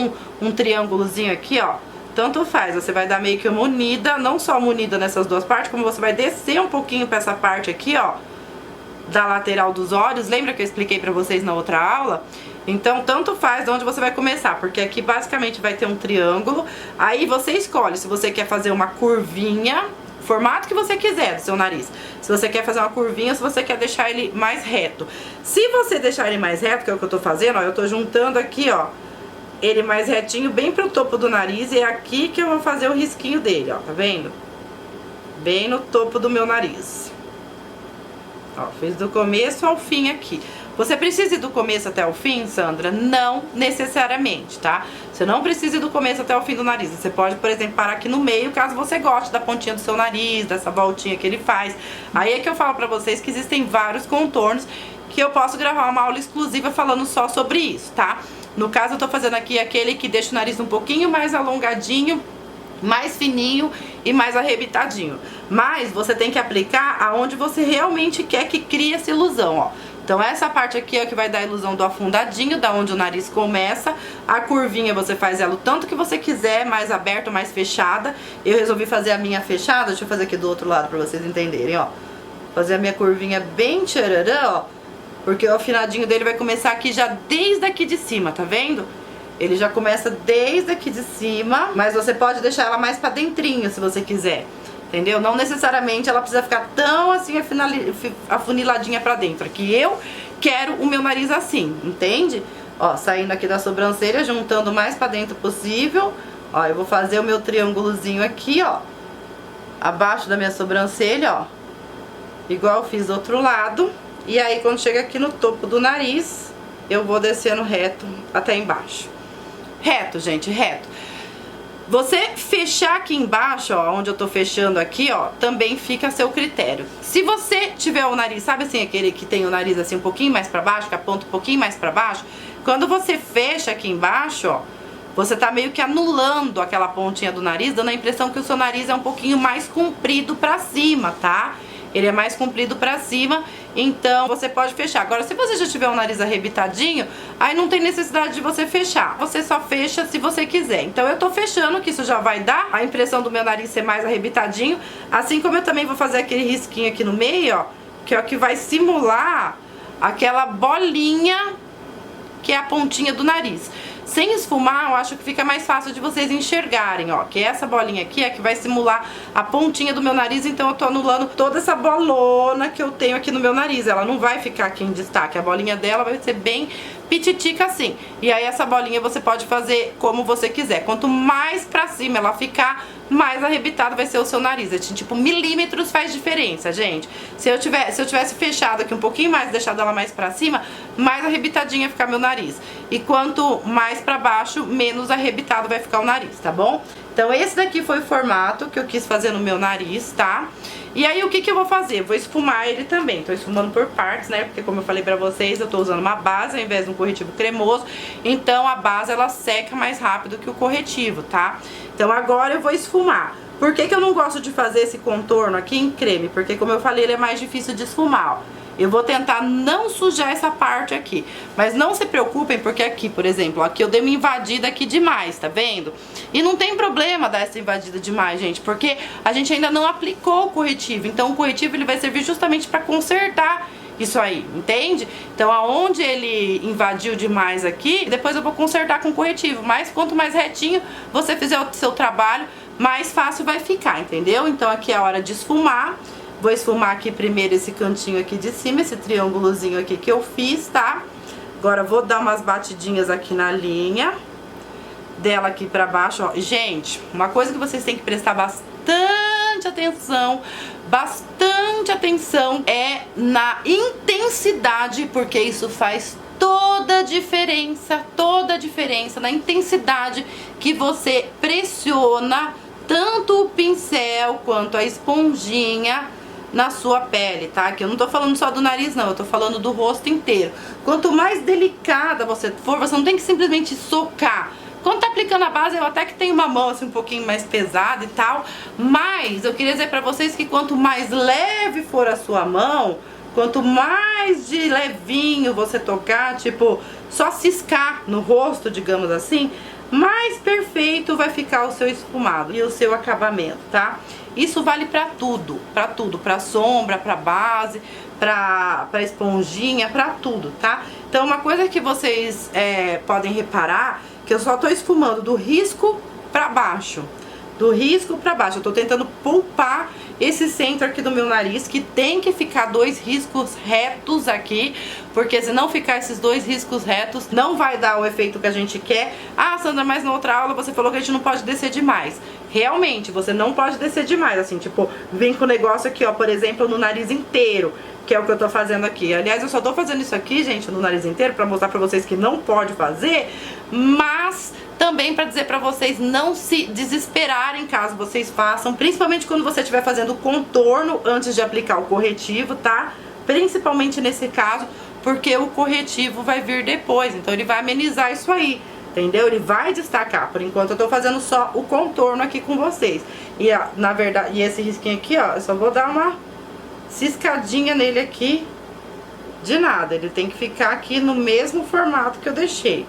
um triângulozinho aqui, ó. Tanto faz, você vai dar meio que uma unida, não só uma unida nessas duas partes, como você vai descer um pouquinho pra essa parte aqui, ó, da lateral dos olhos. Lembra que eu expliquei pra vocês na outra aula? Então, tanto faz de onde você vai começar, porque aqui basicamente vai ter um triângulo. Aí você escolhe se você quer fazer uma curvinha, formato que você quiser do seu nariz. Se você quer fazer uma curvinha, se você quer deixar ele mais reto. Se você deixar ele mais reto, que é o que eu tô fazendo, ó, eu tô juntando aqui, ó, ele mais retinho bem pro topo do nariz, e é aqui que eu vou fazer o risquinho dele, ó, tá vendo? Bem no topo do meu nariz. Ó, fiz do começo ao fim aqui. Você precisa ir do começo até o fim, Sandra? Não necessariamente, tá? Você não precisa ir do começo até o fim do nariz. Você pode, por exemplo, parar aqui no meio, caso você goste da pontinha do seu nariz, dessa voltinha que ele faz. Aí é que eu falo pra vocês que existem vários contornos que eu posso gravar uma aula exclusiva falando só sobre isso, tá? No caso, eu tô fazendo aqui aquele que deixa o nariz um pouquinho mais alongadinho, mais fininho e mais arrebitadinho. Mas você tem que aplicar aonde você realmente quer que crie essa ilusão, ó. Então essa parte aqui é o que vai dar a ilusão do afundadinho, da onde o nariz começa. A curvinha você faz ela o tanto que você quiser, mais aberta, mais fechada. Eu resolvi fazer a minha fechada, deixa eu fazer aqui do outro lado pra vocês entenderem, ó. Fazer a minha curvinha bem tchararã, ó. Porque o afinadinho dele vai começar aqui já desde aqui de cima, tá vendo? Ele já começa desde aqui de cima, mas você pode deixar ela mais pra dentrinho se você quiser. Entendeu? Não necessariamente ela precisa ficar tão assim afuniladinha pra dentro. Aqui eu quero o meu nariz assim, entende? Ó, saindo aqui da sobrancelha, juntando o mais pra dentro possível. Ó, eu vou fazer o meu triângulozinho aqui, ó, abaixo da minha sobrancelha, ó, igual eu fiz do outro lado. E aí quando chega aqui no topo do nariz, eu vou descendo reto até embaixo. Reto, gente, reto. Você fechar aqui embaixo, ó, onde eu tô fechando aqui, ó, também fica a seu critério. Se você tiver o nariz, sabe assim, aquele que tem o nariz assim um pouquinho mais pra baixo, que aponta um pouquinho mais pra baixo, Quando você fecha aqui embaixo, ó, você tá meio que anulando aquela pontinha do nariz, dando a impressão que o seu nariz é um pouquinho mais comprido pra cima, tá? Ele é mais comprido pra cima, então você pode fechar. Agora, se você já tiver um nariz arrebitadinho, aí não tem necessidade de você fechar. Você só fecha se você quiser. Então eu tô fechando, que isso já vai dar a impressão do meu nariz ser mais arrebitadinho. Assim como eu também vou fazer aquele risquinho aqui no meio, ó, que é o que vai simular aquela bolinha que é a pontinha do nariz. Sem esfumar, eu acho que fica mais fácil de vocês enxergarem, ó. Que essa bolinha aqui é que vai simular a pontinha do meu nariz, então eu tô anulando toda essa bolona que eu tenho aqui no meu nariz. Ela não vai ficar aqui em destaque, a bolinha dela vai ser bem pititica assim. E aí essa bolinha você pode fazer como você quiser. Quanto mais pra cima ela ficar, mais arrebitado vai ser o seu nariz. Tipo, milímetros faz diferença, gente. Se eu tivesse fechado aqui um pouquinho mais, deixado ela mais pra cima, mais arrebitadinha ia ficar meu nariz. E quanto mais pra baixo, menos arrebitado vai ficar o nariz, tá bom? Então esse daqui foi o formato que eu quis fazer no meu nariz, tá? E aí o que que eu vou fazer? Vou esfumar ele também. Tô esfumando por partes, né? Porque como eu falei pra vocês, eu tô usando uma base ao invés de um corretivo cremoso. Então a base, ela seca mais rápido que o corretivo, tá? Então agora eu vou esfumar. Por que que eu não gosto de fazer esse contorno aqui em creme? Porque como eu falei, ele é mais difícil de esfumar, ó. Eu vou tentar não sujar essa parte aqui. Mas não se preocupem, porque aqui, por exemplo, aqui eu dei uma invadida aqui demais, tá vendo? E não tem problema dar essa invadida demais, gente, porque a gente ainda não aplicou o corretivo. Então o corretivo ele vai servir justamente pra consertar isso aí, entende? Então aonde ele invadiu demais aqui, depois eu vou consertar com corretivo. Mas quanto mais retinho você fizer o seu trabalho, mais fácil vai ficar, entendeu? Então aqui é a hora de esfumar. Vou esfumar aqui primeiro esse cantinho aqui de cima, esse triângulozinho aqui que eu fiz, tá? Agora vou dar umas batidinhas aqui na linha dela aqui pra baixo, ó. Gente, uma coisa que vocês têm que prestar bastante atenção é na intensidade, porque isso faz toda a diferença na intensidade que você pressiona tanto o pincel quanto a esponjinha na sua pele, tá? Que eu não tô falando só do nariz, não, eu tô falando do rosto inteiro. Quanto mais delicada você for, você não tem que simplesmente socar. Quando tá aplicando a base, eu até que tenho uma mão assim um pouquinho mais pesada e tal, mas eu queria dizer pra vocês que quanto mais leve for a sua mão, quanto mais de levinho você tocar, tipo, só ciscar no rosto, digamos assim, mais perfeito vai ficar o seu esfumado e o seu acabamento, tá? Isso vale pra tudo, pra sombra, pra base, pra esponjinha, pra tudo, tá? Então uma coisa que vocês podem reparar, que eu só tô esfumando do risco pra baixo. Do risco pra baixo, eu tô tentando poupar esse centro aqui do meu nariz, que tem que ficar 2 riscos retos aqui, porque se não ficar esses 2 riscos retos, não vai dar o efeito que a gente quer. Ah, Sandra, mas na outra aula você falou que a gente não pode descer demais. Realmente, você não pode descer demais, assim, tipo, vem com o negócio aqui, ó, por exemplo, no nariz inteiro, que é o que eu tô fazendo aqui. Aliás, eu só tô fazendo isso aqui, gente, no nariz inteiro, pra mostrar pra vocês que não pode fazer, mas também pra dizer pra vocês não se desesperarem caso vocês façam, principalmente quando você estiver fazendo o contorno antes de aplicar o corretivo, tá? Principalmente nesse caso, porque o corretivo vai vir depois, então ele vai amenizar isso aí, entendeu? Ele vai destacar. Por enquanto eu tô fazendo só o contorno aqui com vocês. E na verdade, e esse risquinho aqui, ó, eu só vou dar uma ciscadinha nele aqui, de nada. Ele tem que ficar aqui no mesmo formato que eu deixei.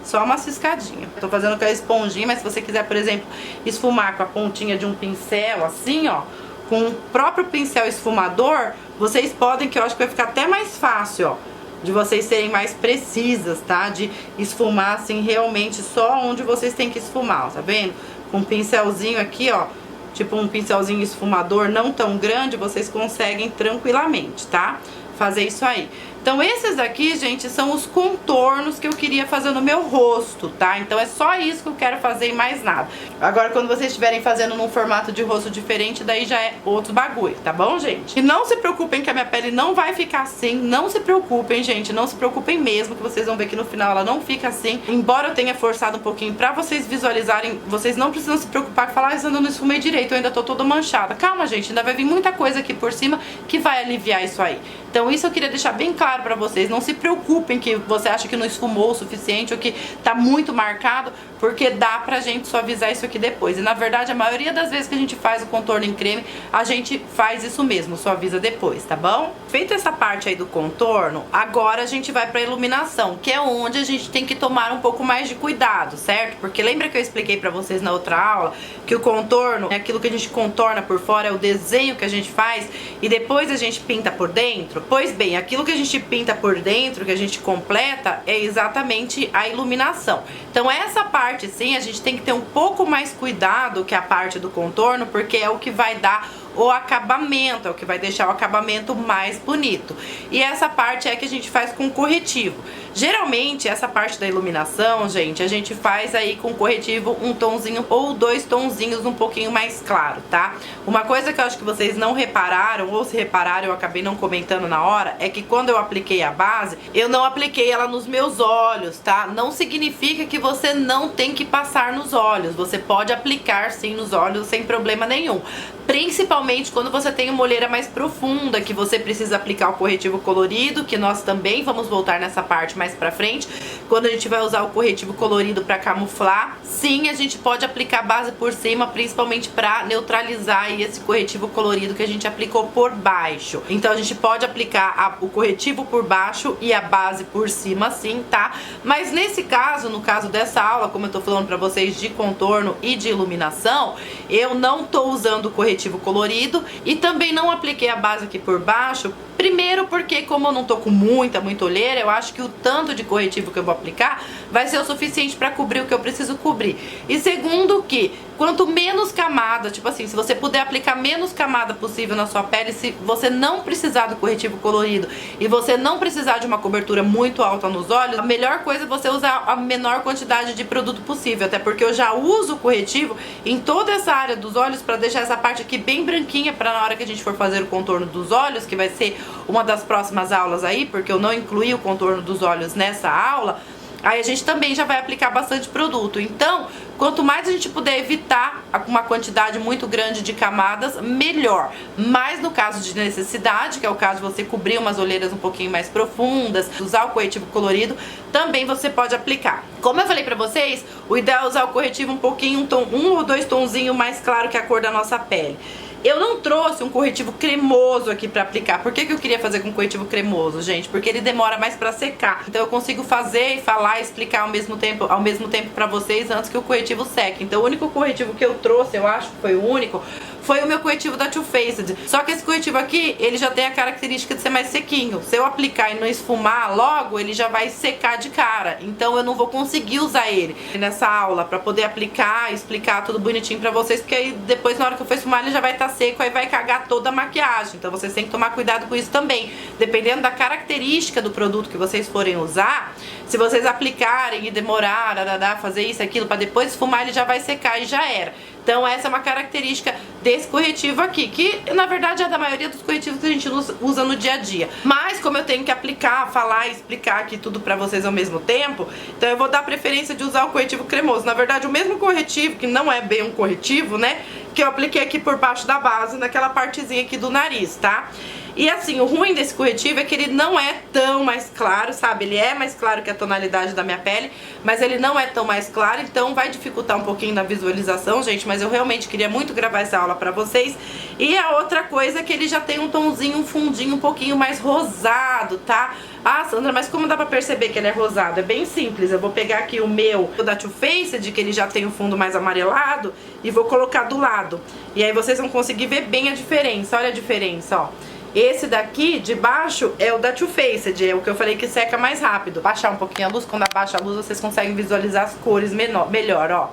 Só uma ciscadinha. Tô fazendo com a esponjinha, mas se você quiser, por exemplo, esfumar com a pontinha de um pincel, assim, ó, com o próprio pincel esfumador, vocês podem, que eu acho que vai ficar até mais fácil, ó, de vocês serem mais precisas, tá? De esfumar, assim, realmente só onde vocês têm que esfumar, ó, tá vendo? Com um pincelzinho aqui, ó, tipo um pincelzinho esfumador não tão grande, vocês conseguem tranquilamente, tá? Fazer isso aí. Então esses daqui, gente, são os contornos que eu queria fazer no meu rosto, tá? Então é só isso que eu quero fazer e mais nada. Agora quando vocês estiverem fazendo num formato de rosto diferente, daí já é outro bagulho, tá bom, gente? E não se preocupem que a minha pele não vai ficar assim, não se preocupem, gente, não se preocupem mesmo, que vocês vão ver que no final ela não fica assim. Embora eu tenha forçado um pouquinho pra vocês visualizarem, vocês não precisam se preocupar e falar, ah, eu não esfumei direito, eu ainda tô toda manchada. Calma, gente, ainda vai vir muita coisa aqui por cima que vai aliviar isso aí. Então isso eu queria deixar bem claro pra vocês. Não se preocupem que você acha que não esfumou o suficiente ou que tá muito marcado, porque dá pra gente suavizar isso aqui depois. E na verdade a maioria das vezes que a gente faz o contorno em creme, a gente faz isso mesmo, suaviza depois, tá bom? Feita essa parte aí do contorno, agora a gente vai pra iluminação, que é onde a gente tem que tomar um pouco mais de cuidado, certo? Porque lembra que eu expliquei pra vocês na outra aula que o contorno é aquilo que a gente contorna por fora, é o desenho que a gente faz e depois a gente pinta por dentro? Pois bem, aquilo que a gente pinta por dentro, que a gente completa, é exatamente a iluminação. Então essa parte sim, a gente tem que ter um pouco mais cuidado que a parte do contorno, porque é o que vai dar o acabamento, é o que vai deixar o acabamento mais bonito. E essa parte é que a gente faz com corretivo. Geralmente essa parte da iluminação, gente, a gente faz aí com corretivo um tonzinho ou 2 tonzinhos um pouquinho mais claro, tá? Uma coisa que eu acho que vocês não repararam, ou se repararam eu acabei não comentando na hora, é que quando eu apliquei a base, eu não apliquei ela nos meus olhos, tá? Não significa que você não tem que passar nos olhos, você pode aplicar sim nos olhos sem problema nenhum. Principalmente quando você tem uma olheira mais profunda, que você precisa aplicar o corretivo colorido, que nós também vamos voltar nessa parte mais pra frente, quando a gente vai usar o corretivo colorido pra camuflar. Sim, a gente pode aplicar a base por cima, principalmente pra neutralizar aí esse corretivo colorido que a gente aplicou por baixo. Então a gente pode aplicar o corretivo por baixo e a base por cima sim, tá? Mas nesse caso, no caso dessa aula, como eu tô falando pra vocês de contorno e de iluminação, eu não tô usando o corretivo colorido e também não apliquei a base aqui por baixo. Primeiro porque como eu não tô com muita olheira, eu acho que o tanto de corretivo que eu vou aplicar vai ser o suficiente pra cobrir o que eu preciso cobrir. E segundo que quanto menos camada, tipo assim, se você puder aplicar menos camada possível na sua pele, se você não precisar do corretivo colorido e você não precisar de uma cobertura muito alta nos olhos, a melhor coisa é você usar a menor quantidade de produto possível, até porque eu já uso o corretivo em toda essa área dos olhos pra deixar essa parte aqui bem branquinha pra na hora que a gente for fazer o contorno dos olhos, que vai ser uma das próximas aulas aí, porque eu não incluí o contorno dos olhos nessa aula, aí a gente também já vai aplicar bastante produto. Então, quanto mais a gente puder evitar uma quantidade muito grande de camadas, melhor. Mas no caso de necessidade, que é o caso de você cobrir umas olheiras um pouquinho mais profundas, usar o corretivo colorido, também você pode aplicar. Como eu falei pra vocês, o ideal é usar o corretivo um pouquinho, um ou 2 tonzinhos mais claro que a cor da nossa pele. Eu não trouxe um corretivo cremoso aqui pra aplicar. Por que eu queria fazer com corretivo cremoso, gente? Porque ele demora mais pra secar. Então eu consigo fazer e falar e explicar ao mesmo tempo pra vocês antes que o corretivo seque. Então o único corretivo que eu trouxe, eu acho que foi o único, foi o meu corretivo da Too Faced. Só que esse corretivo aqui, ele já tem a característica de ser mais sequinho. Se eu aplicar e não esfumar logo, ele já vai secar de cara. Então eu não vou conseguir usar ele nessa aula pra poder aplicar e explicar tudo bonitinho pra vocês, porque aí depois na hora que eu for esfumar ele já vai estar seco, aí vai cagar toda a maquiagem. Então vocês têm que tomar cuidado com isso também. Dependendo da característica do produto que vocês forem usar, se vocês aplicarem e demorar, fazer isso, aquilo, pra depois esfumar, ele já vai secar e já era. Então essa é uma característica desse corretivo aqui, que na verdade é da maioria dos corretivos que a gente usa no dia a dia. Mas como eu tenho que aplicar, falar e explicar aqui tudo pra vocês ao mesmo tempo, então eu vou dar preferência de usar o corretivo cremoso. Na verdade o mesmo corretivo, que não é bem um corretivo, né, que eu apliquei aqui por baixo da base, naquela partezinha aqui do nariz, tá? E assim, o ruim desse corretivo é que ele não é tão mais claro, sabe? Ele é mais claro que a tonalidade da minha pele, mas ele não é tão mais claro, então vai dificultar um pouquinho na visualização, gente, mas eu realmente queria muito gravar essa aula pra vocês. E a outra coisa é que ele já tem um tonzinho, um fundinho um pouquinho mais rosado, tá? Ah, Sandra, mas como dá pra perceber que ele é rosado? É bem simples, eu vou pegar aqui o meu da Too Faced, que ele já tem o fundo mais amarelado, e vou colocar do lado. E aí vocês vão conseguir ver bem a diferença, olha a diferença, ó. Esse daqui, de baixo, é o da Too Faced, é o que eu falei que seca mais rápido. Baixar um pouquinho a luz, quando abaixa a luz vocês conseguem visualizar as cores melhor, ó.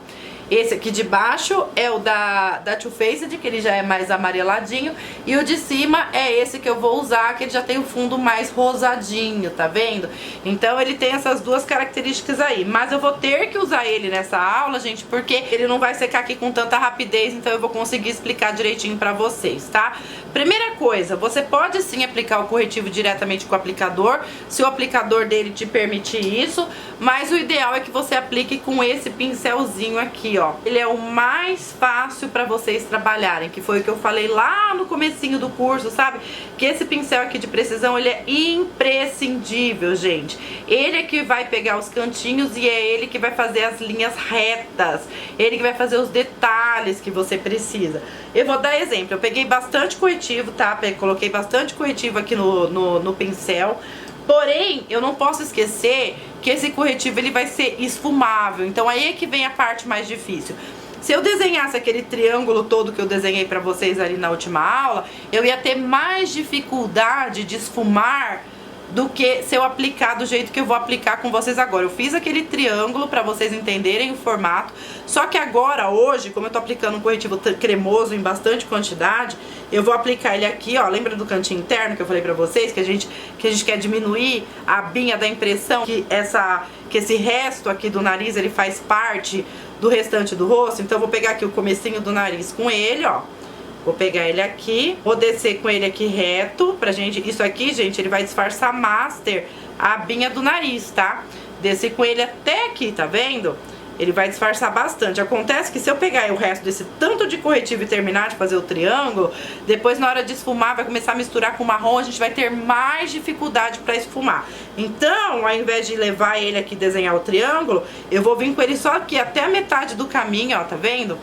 Esse aqui de baixo é o da Too Faced, que ele já é mais amareladinho. E o de cima é esse que eu vou usar, que ele já tem o fundo mais rosadinho, tá vendo? Então ele tem essas duas características aí. Mas eu vou ter que usar ele nessa aula, gente, porque ele não vai secar aqui com tanta rapidez, então eu vou conseguir explicar direitinho pra vocês, tá? Primeira coisa, você pode sim aplicar o corretivo diretamente com o aplicador, se o aplicador dele te permitir isso, mas o ideal é que você aplique com esse pincelzinho aqui, ó. ó, ele é o mais fácil pra vocês trabalharem, que foi o que eu falei lá no comecinho do curso, sabe? Que esse pincel aqui de precisão, ele é imprescindível, gente. Ele é que vai pegar os cantinhos e é ele que vai fazer as linhas retas, ele que vai fazer os detalhes que você precisa. Eu vou dar exemplo, eu peguei bastante corretivo, tá? Coloquei bastante corretivo aqui no pincel. Porém, eu não posso esquecer que esse corretivo ele vai ser esfumável. Então aí é que vem a parte mais difícil. Se eu desenhasse aquele triângulo todo que eu desenhei pra vocês ali na última aula, eu ia ter mais dificuldade de esfumar do que se eu aplicar do jeito que eu vou aplicar com vocês agora. Eu fiz aquele triângulo pra vocês entenderem o formato, só que agora, hoje, como eu tô aplicando um corretivo cremoso em bastante quantidade, eu vou aplicar ele aqui, ó, lembra do cantinho interno que eu falei pra vocês, que a gente quer diminuir a binha da impressão, que esse resto aqui do nariz, ele faz parte do restante do rosto. Então eu vou pegar aqui o comecinho do nariz com ele, ó. Vou pegar ele aqui, vou descer com ele aqui reto, pra gente... Isso aqui, gente, ele vai disfarçar master a binha do nariz, tá? Descer com ele até aqui, tá vendo? Ele vai disfarçar bastante. Acontece que se eu pegar o resto desse tanto de corretivo e terminar de fazer o triângulo, depois na hora de esfumar vai começar a misturar com o marrom, a gente vai ter mais dificuldade pra esfumar. Então, ao invés de levar ele aqui e desenhar o triângulo, eu vou vir com ele só aqui até a metade do caminho, ó, tá vendo?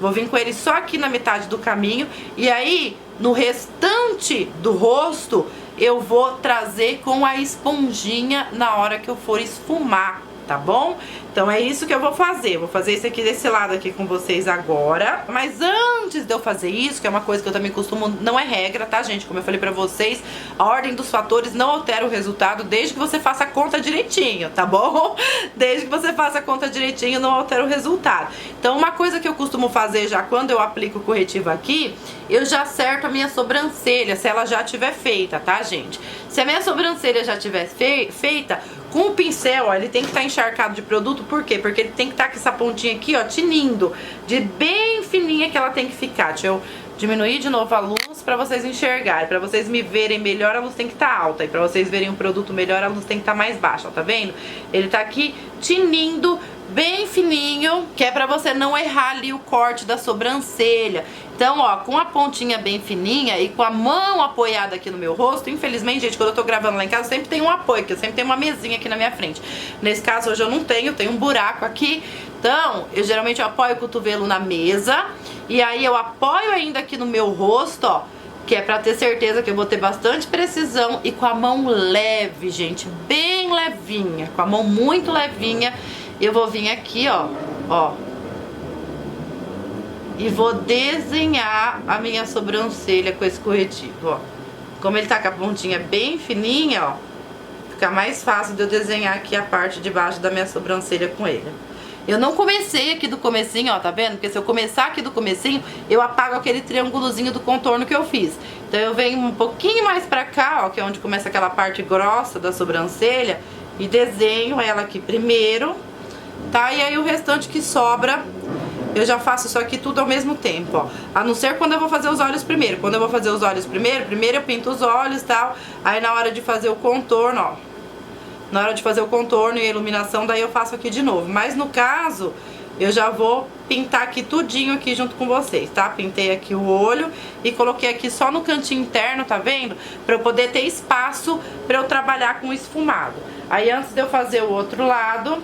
Vou vir com ele só aqui na metade do caminho. E aí, no restante do rosto, eu vou trazer com a esponjinha na hora que eu for esfumar, tá bom? Então é isso que eu vou fazer. Vou fazer isso aqui desse lado aqui com vocês agora. Mas antes de eu fazer isso, que é uma coisa que eu também costumo... Não é regra, tá, gente? Como eu falei pra vocês, a ordem dos fatores não altera o resultado desde que você faça a conta direitinho, tá bom? Desde que você faça a conta direitinho, não altera o resultado. Então uma coisa que eu costumo fazer já quando eu aplico o corretivo aqui, eu já acerto a minha sobrancelha, se ela já estiver feita, tá, gente? Se a minha sobrancelha já estiver feita, com o pincel, ó, ele tem que estar encharcado de produto. Por quê? Porque ele tem que estar com essa pontinha aqui, ó, tinindo, de bem fininha que ela tem que ficar. Deixa eu diminuir de novo a luz pra vocês enxergarem. Pra vocês me verem melhor, a luz tem que estar alta. E pra vocês verem o produto melhor, a luz tem que estar mais baixa, ó, tá vendo? Ele tá aqui tinindo, bem fininho, que é pra você não errar ali o corte da sobrancelha. Então, ó, com a pontinha bem fininha e com a mão apoiada aqui no meu rosto, infelizmente, gente, quando eu tô gravando lá em casa, sempre tem um apoio, que eu sempre tenho uma mesinha aqui na minha frente. Nesse caso, hoje eu não tenho um buraco aqui. Então, eu geralmente apoio o cotovelo na mesa e aí eu apoio ainda aqui no meu rosto, ó, que é pra ter certeza que eu vou ter bastante precisão e com a mão leve, gente, bem levinha, com a mão muito levinha, eu vou vir aqui, ó, e vou desenhar a minha sobrancelha com esse corretivo, ó. Como ele tá com a pontinha bem fininha, ó, fica mais fácil de eu desenhar aqui a parte de baixo da minha sobrancelha com ele. Eu não comecei aqui do comecinho, ó, tá vendo? Porque se eu começar aqui do comecinho, eu apago aquele triângulozinho do contorno que eu fiz. Então eu venho um pouquinho mais pra cá, ó, que é onde começa aquela parte grossa da sobrancelha, e desenho ela aqui primeiro, tá? E aí o restante que sobra, eu já faço isso aqui tudo ao mesmo tempo, ó. A não ser quando eu vou fazer os olhos primeiro. Quando eu vou fazer os olhos primeiro eu pinto os olhos e tal. Aí na hora de fazer o contorno, ó, na hora de fazer o contorno e a iluminação, daí eu faço aqui de novo. Mas no caso, eu já vou pintar aqui tudinho aqui junto com vocês, tá? Pintei aqui o olho e coloquei aqui só no cantinho interno, tá vendo? Pra eu poder ter espaço pra eu trabalhar com esfumado. Aí antes de eu fazer o outro lado,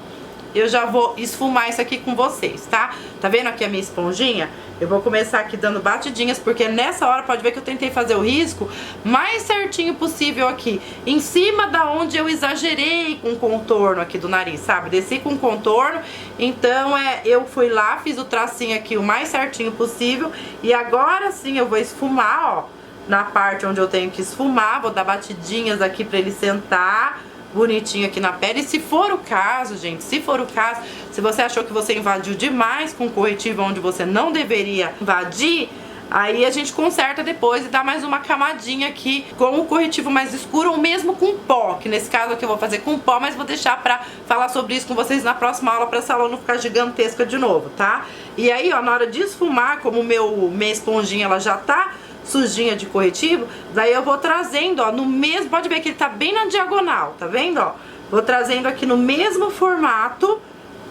eu já vou esfumar isso aqui com vocês, tá? Tá vendo aqui a minha esponjinha? Eu vou começar aqui dando batidinhas, porque nessa hora pode ver que eu tentei fazer o risco mais certinho possível aqui, em cima da onde eu exagerei com o contorno aqui do nariz, sabe? Desci com o contorno, então eu fui lá, fiz o tracinho aqui o mais certinho possível, e agora sim eu vou esfumar, ó, na parte onde eu tenho que esfumar, vou dar batidinhas aqui pra ele sentar bonitinho aqui na pele. E se for o caso, gente, se for o caso, se você achou que você invadiu demais com o corretivo onde você não deveria invadir, aí a gente conserta depois e dá mais uma camadinha aqui com o corretivo mais escuro, ou mesmo com pó, que nesse caso aqui eu vou fazer com pó, mas vou deixar pra falar sobre isso com vocês na próxima aula, pra essa aula não ficar gigantesca de novo, tá? E aí, ó, na hora de esfumar, como minha esponjinha ela já tá sujinha de corretivo, daí eu vou trazendo, ó, no mesmo, pode ver que ele tá bem na diagonal, tá vendo, ó? Vou trazendo aqui no mesmo formato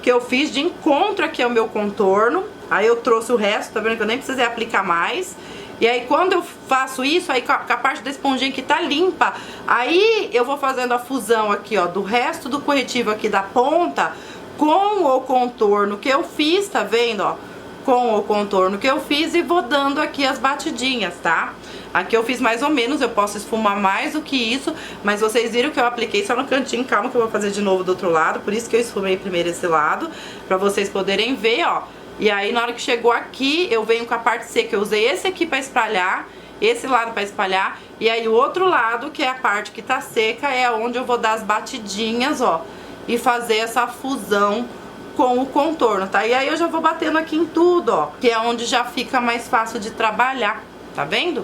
que eu fiz de encontro aqui ao meu contorno. Aí eu trouxe o resto, tá vendo que eu nem precisei aplicar mais. E aí quando eu faço isso, aí com a parte da esponjinha que tá limpa, aí eu vou fazendo a fusão aqui, ó, do resto do corretivo aqui da ponta com o contorno que eu fiz, tá vendo, ó? Com o contorno que eu fiz e vou dando aqui as batidinhas, tá? Aqui eu fiz mais ou menos, eu posso esfumar mais do que isso, mas vocês viram que eu apliquei só no cantinho. Calma que eu vou fazer de novo do outro lado, por isso que eu esfumei primeiro esse lado, pra vocês poderem ver, ó. E aí na hora que chegou aqui, eu venho com a parte seca, eu usei esse aqui pra espalhar, esse lado pra espalhar, e aí o outro lado, que é a parte que tá seca, é onde eu vou dar as batidinhas, ó, e fazer essa fusão com o contorno, tá? E aí eu já vou batendo aqui em tudo, ó, que é onde já fica mais fácil de trabalhar, tá vendo?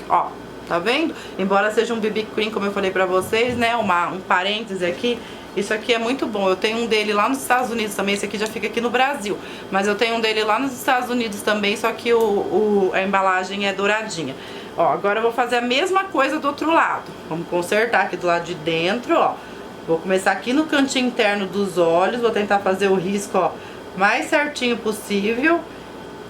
Ó, tá vendo? Embora seja um BB Cream, como eu falei pra vocês, né, um parêntese aqui, isso aqui é muito bom. Eu tenho um dele lá nos Estados Unidos também, esse aqui já fica aqui no Brasil, mas eu tenho um dele lá nos Estados Unidos também, só que a embalagem é douradinha. Ó, agora eu vou fazer a mesma coisa do outro lado. Vamos consertar aqui do lado de dentro, ó. Vou começar aqui no cantinho interno dos olhos, vou tentar fazer o risco, ó, mais certinho possível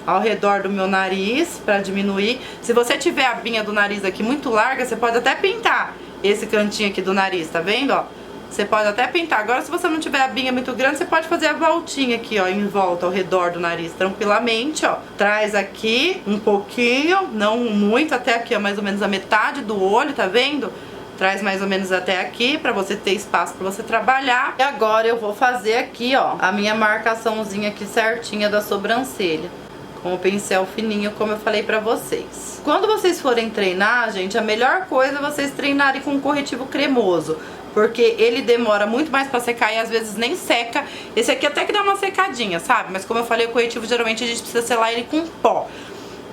ao redor do meu nariz, pra diminuir. Se você tiver a binha do nariz aqui muito larga, você pode até pintar esse cantinho aqui do nariz, tá vendo, ó? Você pode até pintar. Agora, se você não tiver a binha muito grande, você pode fazer a voltinha aqui, ó, em volta, ao redor do nariz, tranquilamente, ó. Traz aqui um pouquinho, não muito, até aqui, ó, mais ou menos a metade do olho, tá vendo? Traz mais ou menos até aqui, pra você ter espaço pra você trabalhar. E agora eu vou fazer aqui, ó, a minha marcaçãozinha aqui certinha da sobrancelha, com o pincel fininho, como eu falei pra vocês. Quando vocês forem treinar, gente, a melhor coisa é vocês treinarem com um corretivo cremoso, porque ele demora muito mais pra secar e às vezes nem seca. Esse aqui até que dá uma secadinha, sabe? Mas como eu falei, o corretivo geralmente a gente precisa selar ele com pó.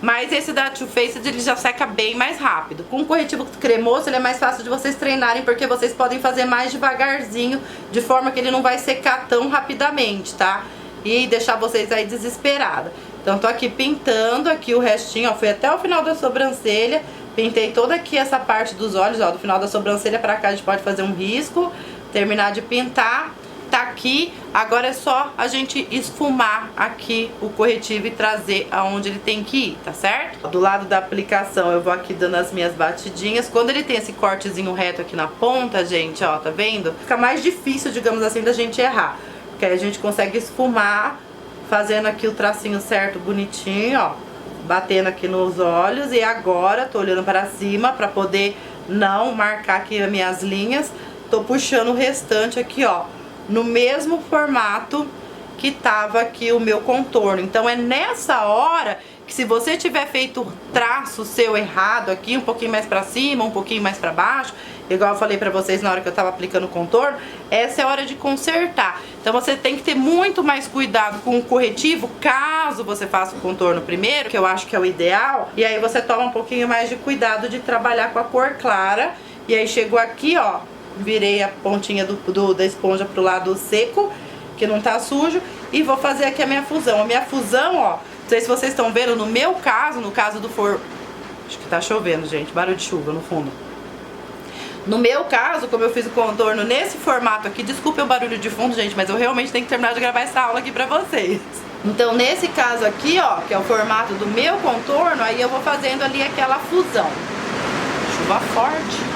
Mas esse da Too Faced ele já seca bem mais rápido. Com o corretivo cremoso ele é mais fácil de vocês treinarem, porque vocês podem fazer mais devagarzinho, de forma que ele não vai secar tão rapidamente, tá? E deixar vocês aí desesperados. Então tô aqui pintando aqui o restinho, ó, fui até o final da sobrancelha, pintei toda aqui essa parte dos olhos, ó, do final da sobrancelha pra cá a gente pode fazer um risco, terminar de pintar, tá aqui, agora é só a gente esfumar aqui o corretivo e trazer aonde ele tem que ir, tá certo? Do lado da aplicação eu vou aqui dando as minhas batidinhas, quando ele tem esse cortezinho reto aqui na ponta, gente, ó, tá vendo? Fica mais difícil, digamos assim, da gente errar, porque aí a gente consegue esfumar, fazendo aqui o tracinho certo, bonitinho, ó, batendo aqui nos olhos. E agora tô olhando para cima pra poder não marcar aqui as minhas linhas. Tô puxando o restante aqui, ó, no mesmo formato que tava aqui o meu contorno. Então é nessa hora que, se você tiver feito o traço seu errado aqui, um pouquinho mais pra cima, um pouquinho mais pra baixo, igual eu falei pra vocês na hora que eu tava aplicando o contorno, essa é a hora de consertar. Então você tem que ter muito mais cuidado com o corretivo, caso você faça o contorno primeiro, que eu acho que é o ideal. E aí você toma um pouquinho mais de cuidado de trabalhar com a cor clara. E aí chegou aqui, ó, virei a pontinha da esponja pro lado seco, que não tá sujo, e vou fazer aqui a minha fusão. A minha fusão, ó, não sei se vocês estão vendo, no meu caso, no caso do acho que tá chovendo, gente, barulho de chuva no fundo. No meu caso, como eu fiz o contorno nesse formato aqui, desculpa o barulho de fundo, gente, mas eu realmente tenho que terminar de gravar essa aula aqui pra vocês. Então, nesse caso aqui, ó, que é o formato do meu contorno, aí eu vou fazendo ali aquela fusão. Chuva forte.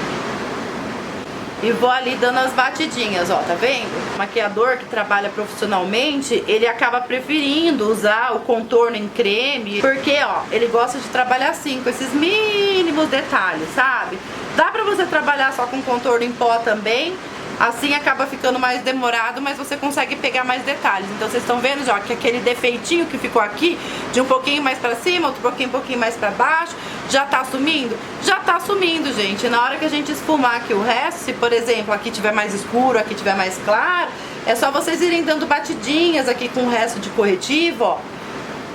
E vou ali dando as batidinhas, ó, tá vendo? O maquiador que trabalha profissionalmente, ele acaba preferindo usar o contorno em creme, porque, ó, ele gosta de trabalhar assim, com esses mínimos detalhes, sabe? Dá pra você trabalhar só com contorno em pó também, assim acaba ficando mais demorado, mas você consegue pegar mais detalhes. Então vocês estão vendo, ó, que aquele defeitinho que ficou aqui, de um pouquinho mais pra cima, outro pouquinho mais pra baixo, já tá sumindo? Já tá sumindo, gente. Na hora que a gente esfumar aqui o resto, se por exemplo aqui tiver mais escuro, aqui tiver mais claro, é só vocês irem dando batidinhas aqui com o resto de corretivo, ó,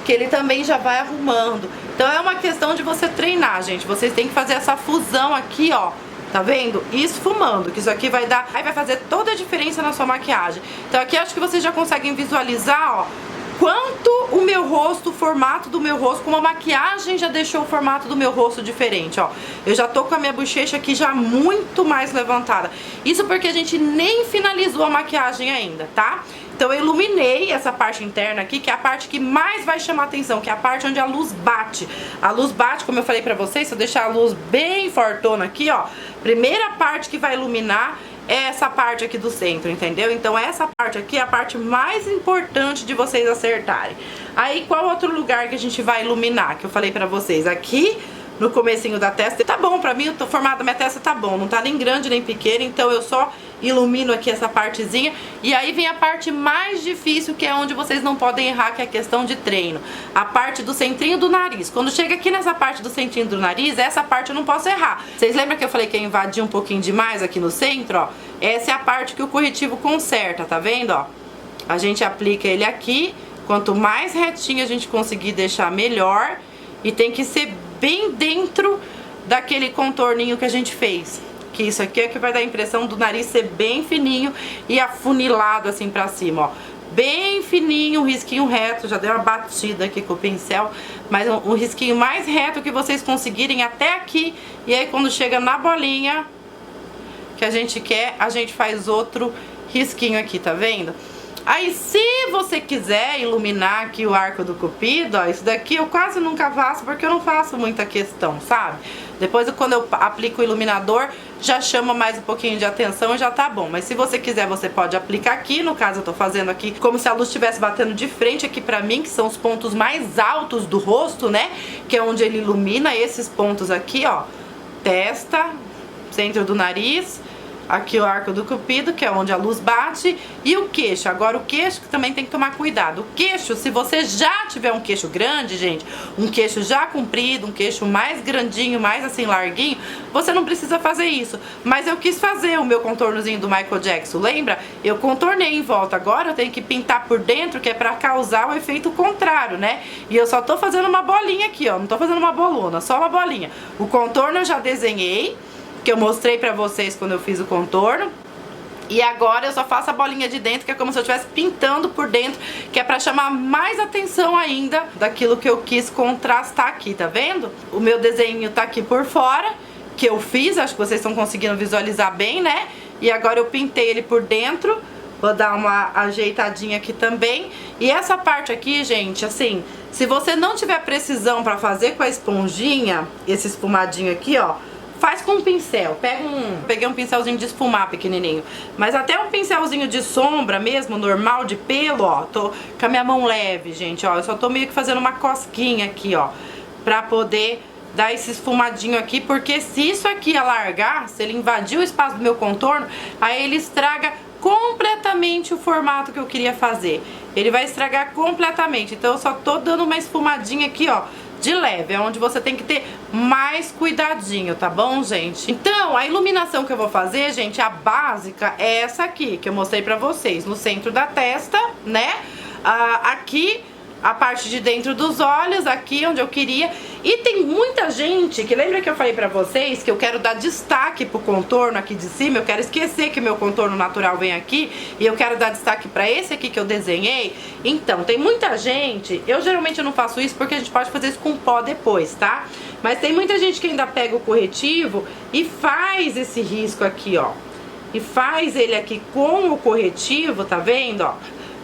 que ele também já vai arrumando. Então é uma questão de você treinar, gente. Vocês têm que fazer essa fusão aqui, ó, tá vendo? E esfumando, que isso aqui vai dar, aí vai fazer toda a diferença na sua maquiagem. Então aqui acho que vocês já conseguem visualizar, ó, quanto o meu rosto, o formato do meu rosto, como a maquiagem já deixou o formato do meu rosto diferente, ó. Eu já tô com a minha bochecha aqui já muito mais levantada. Isso porque a gente nem finalizou a maquiagem ainda, tá? Então eu iluminei essa parte interna aqui, que é a parte que mais vai chamar atenção, que é a parte onde a luz bate. A luz bate, como eu falei pra vocês, se eu deixar a luz bem fortona aqui, ó, primeira parte que vai iluminar é essa parte aqui do centro, entendeu? Então essa parte aqui é a parte mais importante de vocês acertarem. Aí qual outro lugar que a gente vai iluminar, que eu falei pra vocês? Aqui no comecinho da testa, tá bom, pra mim o formato da minha testa tá bom, não tá nem grande nem pequena, então eu só ilumino aqui essa partezinha. E aí vem a parte mais difícil, que é onde vocês não podem errar, que é a questão de treino. A parte do centrinho do nariz. Quando chega aqui nessa parte do centrinho do nariz, essa parte eu não posso errar. Vocês lembram que eu falei que ia invadir um pouquinho demais aqui no centro, ó? Essa é a parte que o corretivo conserta, tá vendo, ó? A gente aplica ele aqui, quanto mais retinho a gente conseguir deixar, melhor. E tem que ser bem dentro daquele contorninho que a gente fez. Que isso aqui é que vai dar a impressão do nariz ser bem fininho e afunilado assim pra cima, ó. Bem fininho, um risquinho reto, já dei uma batida aqui com o pincel, mas um risquinho mais reto que vocês conseguirem até aqui. E aí quando chega na bolinha que a gente quer, a gente faz outro risquinho aqui, tá vendo? Aí se você quiser iluminar aqui o arco do cupido, ó, isso daqui eu quase nunca faço porque eu não faço muita questão, sabe? Depois quando eu aplico o iluminador, já chama mais um pouquinho de atenção e já tá bom. Mas se você quiser, você pode aplicar aqui. No caso eu tô fazendo aqui como se a luz estivesse batendo de frente aqui pra mim, que são os pontos mais altos do rosto, né? Que é onde ele ilumina esses pontos aqui, ó. Testa, centro do nariz. Aqui o arco do cupido, que é onde a luz bate, e o queixo. Agora o queixo que também tem que tomar cuidado. O queixo, se você já tiver um queixo grande, gente, um queixo já comprido, um queixo mais grandinho, mais assim larguinho, você não precisa fazer isso. Mas eu quis fazer o meu contornozinho do Michael Jackson, lembra? Eu contornei em volta, agora eu tenho que pintar por dentro, que é pra causar o efeito contrário, né? E eu só tô fazendo uma bolinha aqui, ó, não tô fazendo uma bolona, só uma bolinha. O contorno eu já desenhei, que eu mostrei pra vocês quando eu fiz o contorno. E agora eu só faço a bolinha de dentro, que é como se eu estivesse pintando por dentro, que é pra chamar mais atenção ainda daquilo que eu quis contrastar aqui, tá vendo? O meu desenho tá aqui por fora, que eu fiz, acho que vocês estão conseguindo visualizar bem, né? E agora eu pintei ele por dentro, vou dar uma ajeitadinha aqui também. E essa parte aqui, gente, assim, se você não tiver precisão pra fazer com a esponjinha, esse espumadinho aqui, ó, faz com um pincel, peguei um pincelzinho de esfumar pequenininho, mas até um pincelzinho de sombra mesmo, normal, de pelo, ó, tô com a minha mão leve, gente, ó, eu só tô meio que fazendo uma cosquinha aqui, ó, pra poder dar esse esfumadinho aqui, porque se isso aqui alargar, se ele invadir o espaço do meu contorno, aí ele estraga completamente o formato que eu queria fazer. Ele vai estragar completamente, então eu só tô dando uma esfumadinha aqui, ó, de leve, é onde você tem que ter mais cuidadinho, tá bom, gente? Então, a iluminação que eu vou fazer, gente, a básica é essa aqui, que eu mostrei pra vocês, no centro da testa, né? Aqui, a parte de dentro dos olhos, aqui onde eu queria. E tem muita gente que, lembra que eu falei pra vocês que eu quero dar destaque pro contorno aqui de cima, eu quero esquecer que meu contorno natural vem aqui e eu quero dar destaque pra esse aqui que eu desenhei. Então, tem muita gente, eu geralmente não faço isso porque a gente pode fazer isso com pó depois, tá? Mas tem muita gente que ainda pega o corretivo e faz esse risco aqui, ó. E faz ele aqui com o corretivo, tá vendo, ó?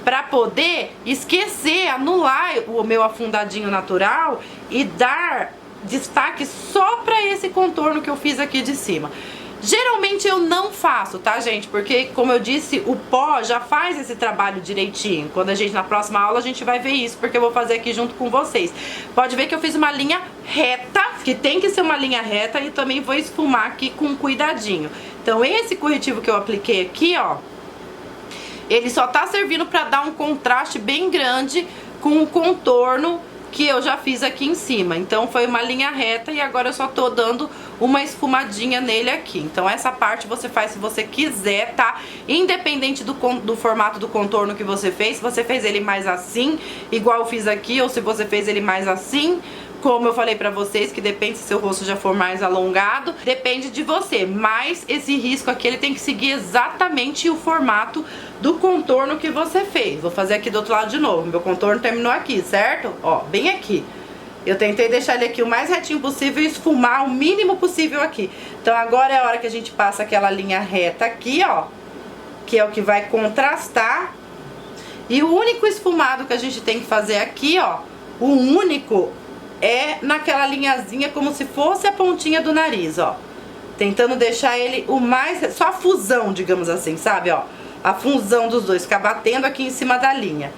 Pra poder esquecer, anular o meu afundadinho natural e dar destaque só pra esse contorno que eu fiz aqui de cima. Geralmente eu não faço, tá, gente? Porque, como eu disse, o pó já faz esse trabalho direitinho. Quando na próxima aula a gente vai ver isso, porque eu vou fazer aqui junto com vocês. Pode ver que eu fiz uma linha reta, que tem que ser uma linha reta, e também vou esfumar aqui com cuidadinho. Então esse corretivo que eu apliquei aqui, ó, ele só tá servindo pra dar um contraste bem grande com o contorno que eu já fiz aqui em cima. Então foi uma linha reta e agora eu só tô dando uma esfumadinha nele aqui. Então essa parte você faz se você quiser, tá? Independente do formato do contorno que você fez. Se você fez ele mais assim, igual eu fiz aqui, ou se você fez ele mais assim, Como eu falei pra vocês, que depende se seu rosto já for mais alongado, depende de você. Mas esse risco aqui, ele tem que seguir exatamente o formato do contorno que você fez. Vou fazer aqui do outro lado de novo. Meu contorno terminou aqui, certo? Ó, bem aqui. Eu tentei deixar ele aqui o mais retinho possível e esfumar o mínimo possível aqui. Então agora é a hora que a gente passa aquela linha reta aqui, ó, que é o que vai contrastar. E o único esfumado que a gente tem que fazer aqui, ó, o único, é naquela linhazinha como se fosse a pontinha do nariz, ó. Tentando deixar ele o mais... só a fusão, digamos assim, sabe, ó. A fusão dos dois, ficar batendo aqui em cima da linha.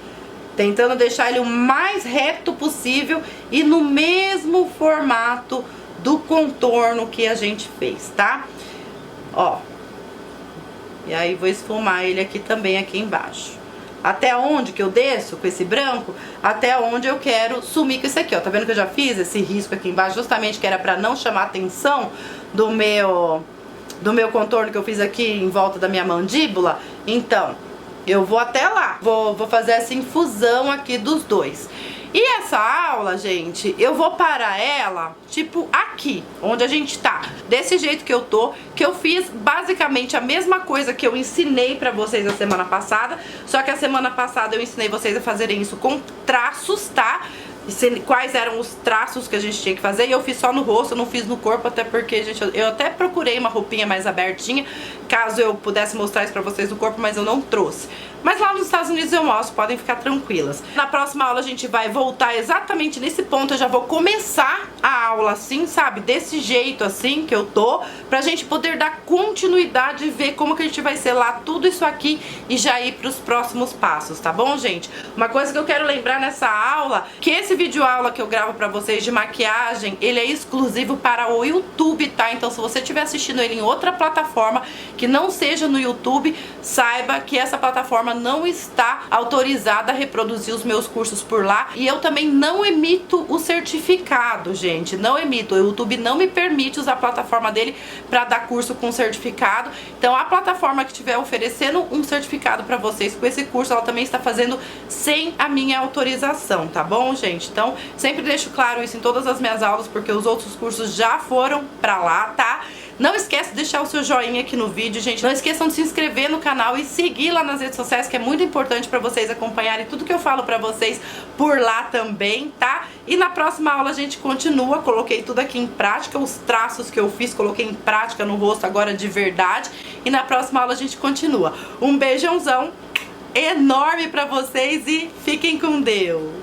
Tentando deixar ele o mais reto possível e no mesmo formato do contorno que a gente fez, tá? Ó. E aí vou esfumar ele aqui também, aqui embaixo. Até onde que eu desço com esse branco? Até onde eu quero sumir com esse aqui, ó. Tá vendo que eu já fiz esse risco aqui embaixo? Justamente que era pra não chamar a atenção do meu contorno que eu fiz aqui em volta da minha mandíbula. Então, eu vou até lá. Vou fazer essa infusão aqui dos dois. E essa aula, gente, eu vou parar ela, tipo, aqui, onde a gente tá. Desse jeito que eu tô, que eu fiz basicamente a mesma coisa que eu ensinei pra vocês a semana passada. Só que a semana passada eu ensinei vocês a fazerem isso com traços, tá? Quais eram os traços que a gente tinha que fazer. E eu fiz só no rosto, eu não fiz no corpo, até porque, gente, eu até procurei uma roupinha mais abertinha, caso eu pudesse mostrar isso pra vocês no corpo, mas eu não trouxe. Mas lá nos Estados Unidos eu mostro, podem ficar tranquilas. Na próxima aula a gente vai voltar exatamente nesse ponto. Eu já vou começar a aula assim, sabe? Desse jeito assim que eu tô, pra gente poder dar continuidade e ver como que a gente vai selar tudo isso aqui e já ir pros próximos passos, tá bom, gente? Uma coisa que eu quero lembrar nessa aula, que esse vídeo aula que eu gravo pra vocês de maquiagem, ele é exclusivo para o YouTube, tá? Então se você estiver assistindo ele em outra plataforma que não seja no YouTube, saiba que essa plataforma não está autorizada a reproduzir os meus cursos por lá. E eu também não emito o certificado, gente. Não emito. O YouTube não me permite usar a plataforma dele para dar curso com certificado. Então a plataforma que estiver oferecendo um certificado para vocês com esse curso, ela também está fazendo sem a minha autorização, tá bom, gente? Então sempre deixo claro isso em todas as minhas aulas, porque os outros cursos já foram para lá, tá? Não esquece de deixar o seu joinha aqui no vídeo, gente. Não esqueçam de se inscrever no canal e seguir lá nas redes sociais, que é muito importante pra vocês acompanharem tudo que eu falo pra vocês por lá também, tá? E na próxima aula a gente continua. Coloquei tudo aqui em prática, os traços que eu fiz, coloquei em prática no rosto agora de verdade. E na próxima aula a gente continua. Um beijãozão enorme pra vocês e fiquem com Deus!